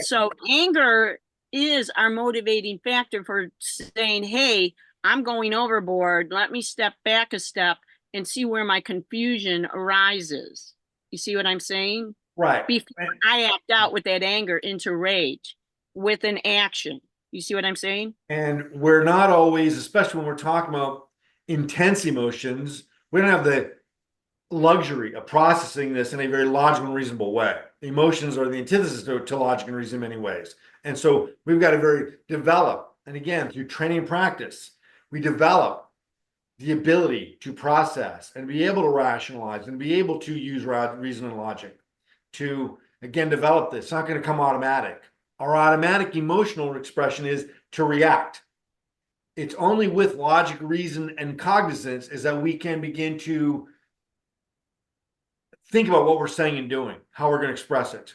So anger is our motivating factor for saying, hey, I'm going overboard. Let me step back a step and see where my confusion arises. You see what I'm saying? Right. Before I act out with that anger into rage with an action. You see what I'm saying? And we're not always, especially when we're talking about intense emotions, we don't have the luxury of processing this in a very logical and reasonable way. Emotions are the antithesis to logic and reason in many ways. And so we've got to very develop, and again, through training and practice, we develop the ability to process and be able to rationalize and be able to use reason and logic to, again, develop this. It's not going to come automatic. Our automatic emotional expression is to react. It's only with logic, reason, and cognizance is that we can begin to think about what we're saying and doing, how we're going to express it.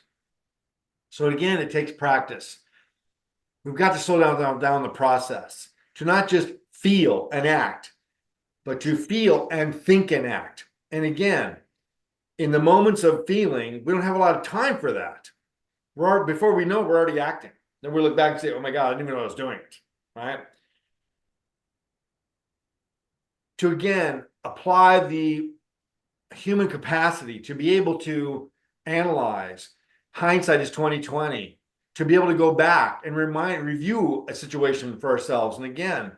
So again, it takes practice. We've got to slow down the process to not just feel and act, but to feel and think and act. And again, in the moments of feeling, we don't have a lot of time for that. Before we know, we're already acting. Then we look back and say, oh my God, I didn't even know I was doing it, right? To again, apply the human capacity to be able to analyze. Hindsight is 2020. To be able to go back and review a situation for ourselves. And again,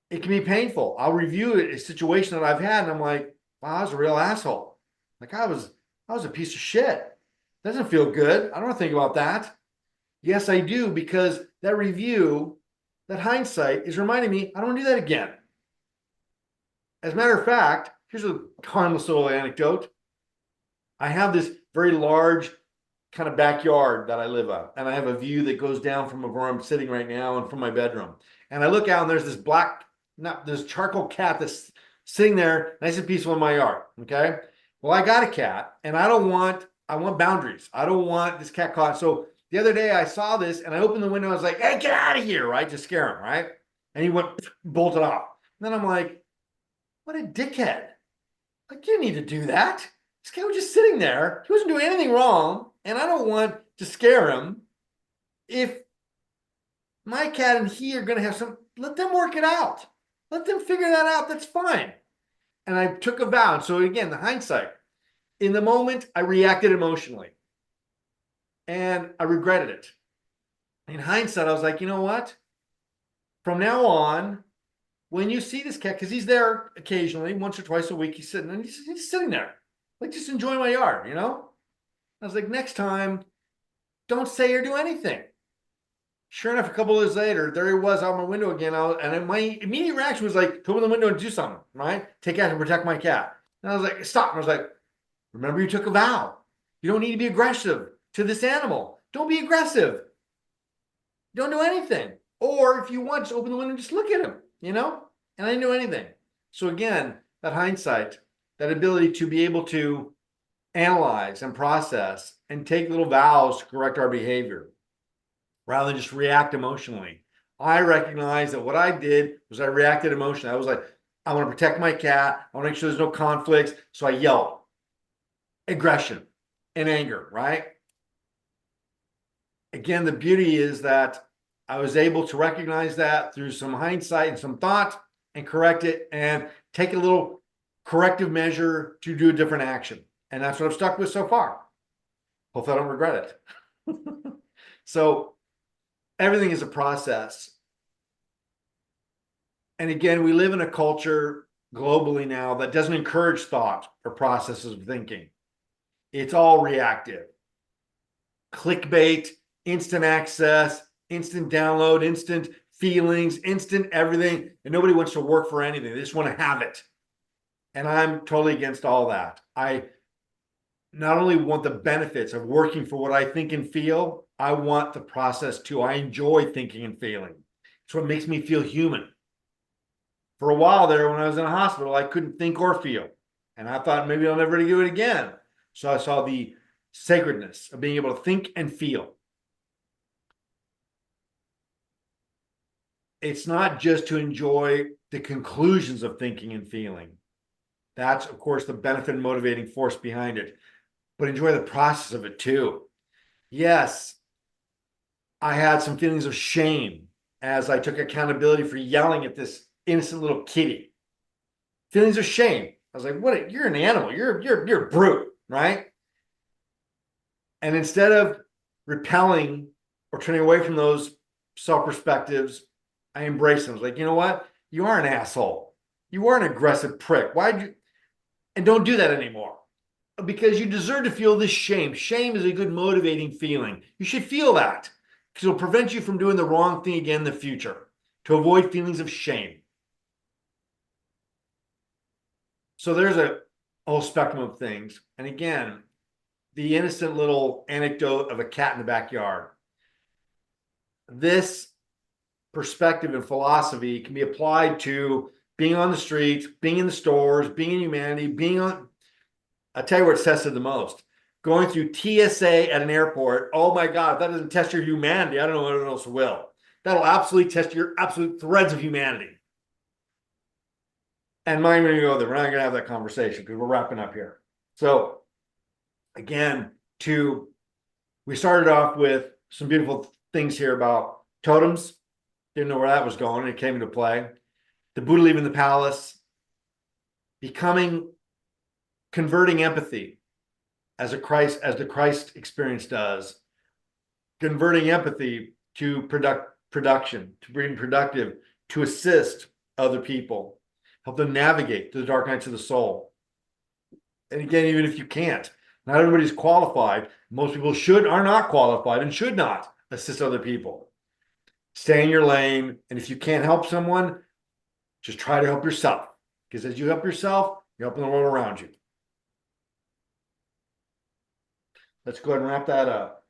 it can be painful. I'll review a situation that I've had, and I'm like, wow, I was a real asshole. Like I was a piece of shit. Doesn't feel good. I don't think about that. Yes, I do, because that review, that hindsight is reminding me I don't want to do that again. As a matter of fact, here's a harmless little anecdote. I have this very large kind of backyard that I live on, and I have a view that goes down from where I'm sitting right now and from my bedroom. And I look out, and there's this charcoal cat that's sitting there, nice and peaceful in my yard. Okay. Well, I got a cat, and I want boundaries. I don't want this cat caught. So the other day I saw this, and I opened the window. I was like, hey, get out of here, right? To scare him, right? And he bolted off. And then I'm like, what a dickhead. Like, you didn't need to do that. This guy was just sitting there. He wasn't doing anything wrong. And I don't want to scare him. If my cat and he are going to have let them work it out. Let them figure that out. That's fine. And I took a vow. And so again, the hindsight. In the moment, I reacted emotionally. And I regretted it. In hindsight, I was like, you know what? from now on, when you see this cat, because he's there occasionally, once or twice a week, he's sitting and he's sitting there, like just enjoying my yard, you know? I was like, next time, don't say or do anything. Sure enough, a couple of days later, there he was out my window again. My immediate reaction was like, go open the window and do something, right? Take action, protect my cat. And I was like, stop. And I was like, remember, you took a vow. You don't need to be aggressive to this animal. Don't be aggressive. Don't do anything. Or if you want, just open the window and just look at him, you know? And I didn't do anything. So again, that hindsight, that ability to be able to analyze and process and take little vows to correct our behavior rather than just react emotionally. I recognize that what I did was I reacted emotionally. I was like, I want to protect my cat. I want to make sure there's no conflicts. So I yelled. Aggression and anger, right? Again, the beauty is that I was able to recognize that through some hindsight and some thought and correct it and take a little corrective measure to do a different action. And that's what I've stuck with so far. Hopefully I don't regret it. So everything is a process. And again, we live in a culture globally now that doesn't encourage thought or processes of thinking. It's all reactive. Clickbait, instant access, instant download, instant feelings, instant everything. And nobody wants to work for anything. They just want to have it. And I'm totally against all that. I not only want the benefits of working for what I think and feel, I want the process too. I enjoy thinking and feeling. It's what makes me feel human. For a while there, when I was in a hospital, I couldn't think or feel. And I thought maybe I'll never do it again. So I saw the sacredness of being able to think and feel. It's not just to enjoy the conclusions of thinking and feeling. That's, of course, the benefit and motivating force behind it. But enjoy the process of it too. Yes, I had some feelings of shame as I took accountability for yelling at this innocent little kitty. Feelings of shame. I was like, "What? You're an animal. You're a brute, right?" And instead of repelling or turning away from those self-perspectives, I embraced them. I was like, you know what? You are an asshole. You are an aggressive prick. Why'd you? And don't do that anymore. Because you deserve to feel this shame. Shame is a good motivating feeling. You should feel that because it'll prevent you from doing the wrong thing again in the future, to avoid feelings of shame. So there's a whole spectrum of things. And again, the innocent little anecdote of a cat in the backyard. This perspective and philosophy can be applied to being on the streets, being in the stores, being in humanity, being on, I'll tell you where it's tested the most. Going through TSA at an airport. Oh my God, if that doesn't test your humanity, I don't know what else will. That'll absolutely test your absolute threads of humanity. And mine going to go there. We're not going to have that conversation because we're wrapping up here. So again, we started off with some beautiful things here about totems. Didn't know where that was going. It came into play. The Buddha leaving the palace, converting empathy as the Christ experience does, converting empathy to production, to being productive, to assist other people, help them navigate through the dark nights of the soul. And again, even if you can't, not everybody's qualified. Most people are not qualified and should not assist other people. Stay in your lane. And if you can't help someone, just try to help yourself. Because as you help yourself, you're helping the world around you. Let's go ahead and wrap that up.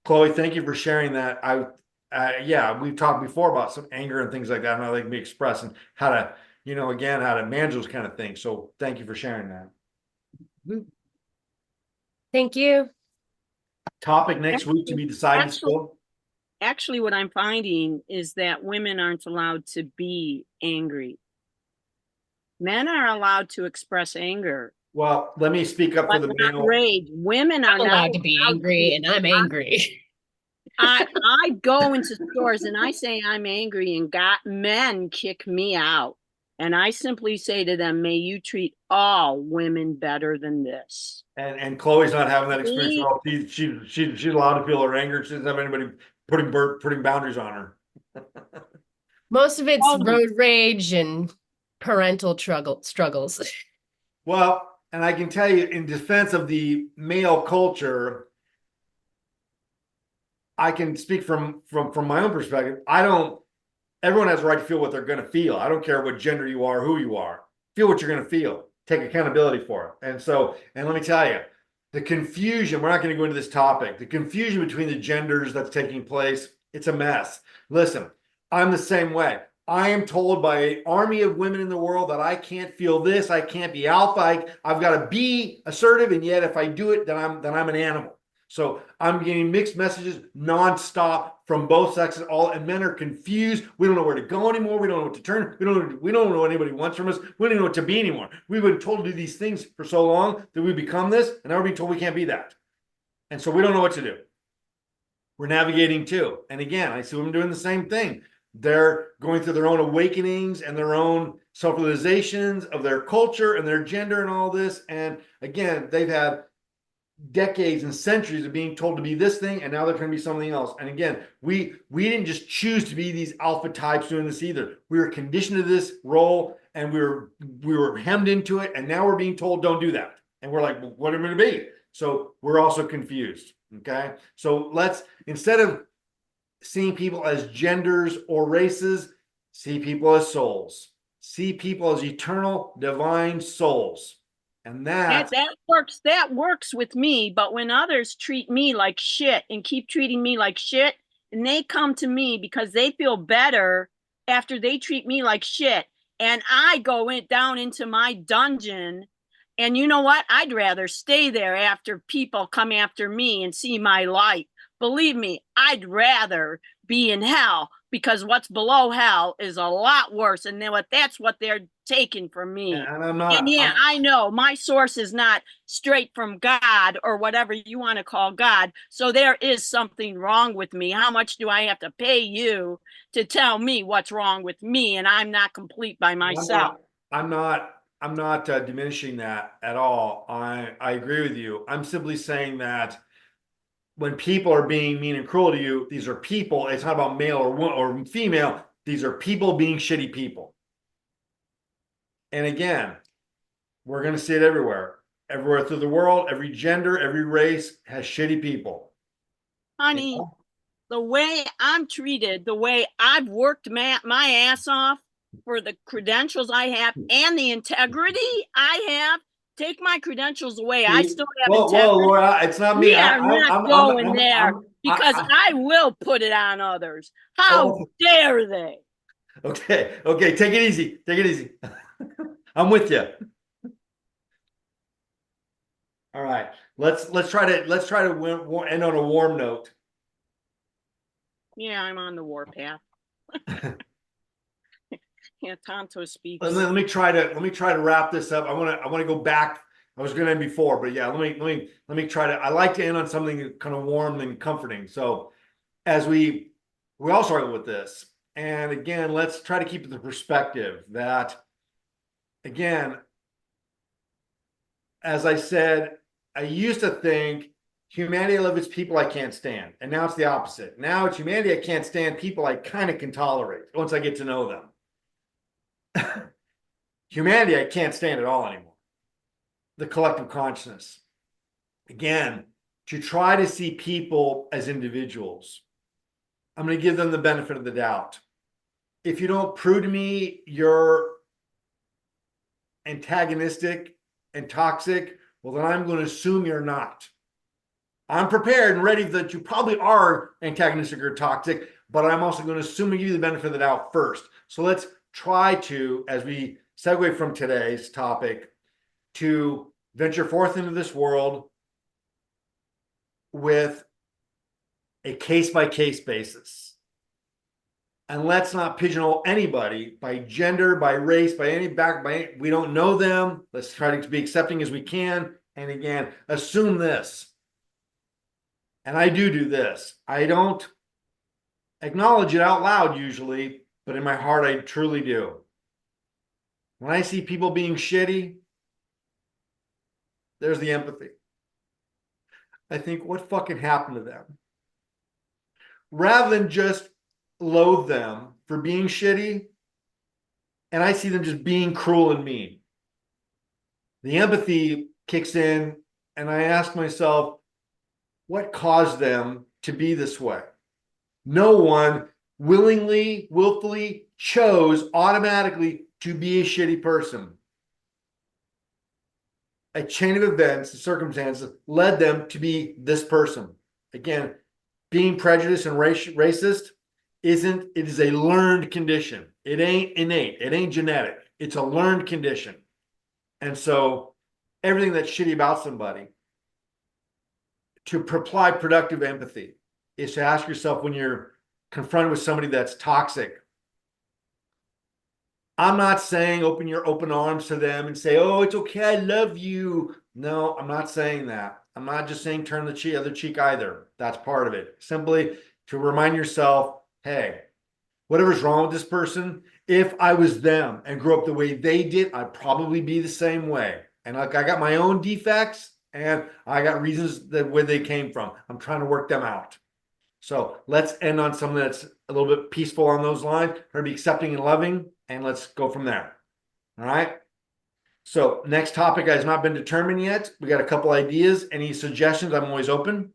Chloe, thank you for sharing that. Yeah, we've talked before about some anger and things like that, and how they can be expressed and how to, again, how to manage those kind of things. So thank you for sharing that. Thank you. Topic next week to be decided still. Actually, what I'm finding is that women aren't allowed to be angry. Men are allowed to express anger. Well, let me speak up for the male. Rage. Women are I'm allowed to be angry, and I'm angry. I go into stores and I say I'm angry, and men kick me out. And I simply say to them, may you treat all women better than this. And Chloe's not having that experience at all. She's allowed to feel her anger. She doesn't have anybody putting boundaries on her. Most of it's Totally. road rage and parental struggles. Well, and I can tell you in defense of the male culture, I can speak from my own perspective. Everyone has a right to feel what they're going to feel. I don't care what gender you are, who you are. Feel what you're going to feel. Take accountability for it. And let me tell you, the confusion, we're not going to go into this topic, the confusion between the genders that's taking place, it's a mess. Listen, I'm the same way. I am told by an army of women in the world that I can't feel this, I can't be alpha, I've got to be assertive, and yet if I do it, then I'm an animal. So I'm getting mixed messages nonstop from both sexes. And men are confused. We don't know where to go anymore. We don't know what to turn. We don't know what anybody wants from us. We don't know what to be anymore. We've been told to do these things for so long that we become this, and now we're being told we can't be that. And so we don't know what to do. We're navigating too. And again, I see them doing the same thing. They're going through their own awakenings and their own self-realizations of their culture and their gender and all this. And again, they've had decades and centuries of being told to be this thing, and now they're trying to be something else. And again, we didn't just choose to be these alpha types doing this either. We were conditioned to this role, and we were hemmed into it, and now we're being told don't do that. And we're like, well, what am I going to be? So we're also confused. Okay, so let's, instead of seeing people as genders or races, see people as souls. See people as eternal divine souls. And That works with me, but when others treat me like shit and keep treating me like shit, and they come to me because they feel better after they treat me like shit, and I go down into my dungeon, and you know what? I'd rather stay there after people come after me and see my light. Believe me, I'd rather be in hell, because what's below hell is a lot worse, and that's what they're taking from me. and And yeah, I know my source is not straight from God or whatever you want to call God. So there is something wrong with me. How much do I have to pay you to tell me what's wrong with me? And I'm not complete by myself. I'm not diminishing that at all. I agree with you. I'm simply saying that when people are being mean and cruel to you, these are people. It's not about male or female. These are people being shitty people. And again, we're going to see it everywhere. Everywhere through the world, every gender, every race has shitty people. Honey, the way I'm treated, the way I've worked my ass off for the credentials I have and the integrity I have, take my credentials away. I still have integrity. Whoa, Laura, it's not me. We are not going there, because I will put it on others. How dare they? Okay, take it easy. Take it easy. I'm with you. All right, let's try to end on a warm note. Yeah, I'm on the warpath. Yeah, Tonto speaks. Let me try to wrap this up. I want to go back. I was going to end before, but yeah, let me try to. I like to end on something kind of warm and comforting. So, as we all struggle with this, and again, let's try to keep the perspective that, again, as I said, I used to think humanity I love its people I can't stand, and now it's the opposite. Now it's humanity I can't stand, people I kind of can tolerate once I get to know them. Humanity I can't stand at all anymore. The collective consciousness. Again, to try to see people as individuals. I'm going to give them the benefit of the doubt. If you don't prove to me you're antagonistic and toxic, well, then I'm going to assume you're not. I'm prepared and ready that you probably are antagonistic or toxic, but I'm also going to assume and give you the benefit of the doubt first. So let's try to, as we segue from today's topic, to venture forth into this world with a case-by-case basis. And let's not pigeonhole anybody by gender, by race, we don't know them. Let's try to be accepting as we can. And again, assume this. And I do this. I don't acknowledge it out loud usually, but in my heart, I truly do. When I see people being shitty, there's the empathy. I think, what fucking happened to them? Rather than just loathe them for being shitty, and I see them just being cruel and mean. The empathy kicks in, and I ask myself, what caused them to be this way? No one willingly, willfully chose automatically to be a shitty person. A chain of events and circumstances led them to be this person. Again, being prejudiced and racist it is a learned condition. It ain't innate. It ain't genetic. It's a learned condition. And so everything that's shitty about somebody, to apply productive empathy is to ask yourself when you're confronted with somebody that's toxic. I'm not saying open your open arms to them and say, oh, it's okay, I love you. No, I'm not saying that. I'm not just saying turn the other cheek either. That's part of it. Simply to remind yourself, hey, whatever's wrong with this person, if I was them and grew up the way they did, I'd probably be the same way. And like I got my own defects and I got reasons that where they came from. I'm trying to work them out. So let's end on something that's a little bit peaceful on those lines. Try to be accepting and loving, and let's go from there. All right. So next topic has not been determined yet. We got a couple ideas. Any suggestions? I'm always open.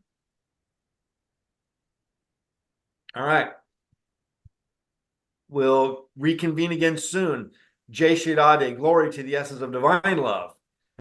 All right. We'll reconvene again soon. Jai Shri Radhe, glory to the essence of divine love.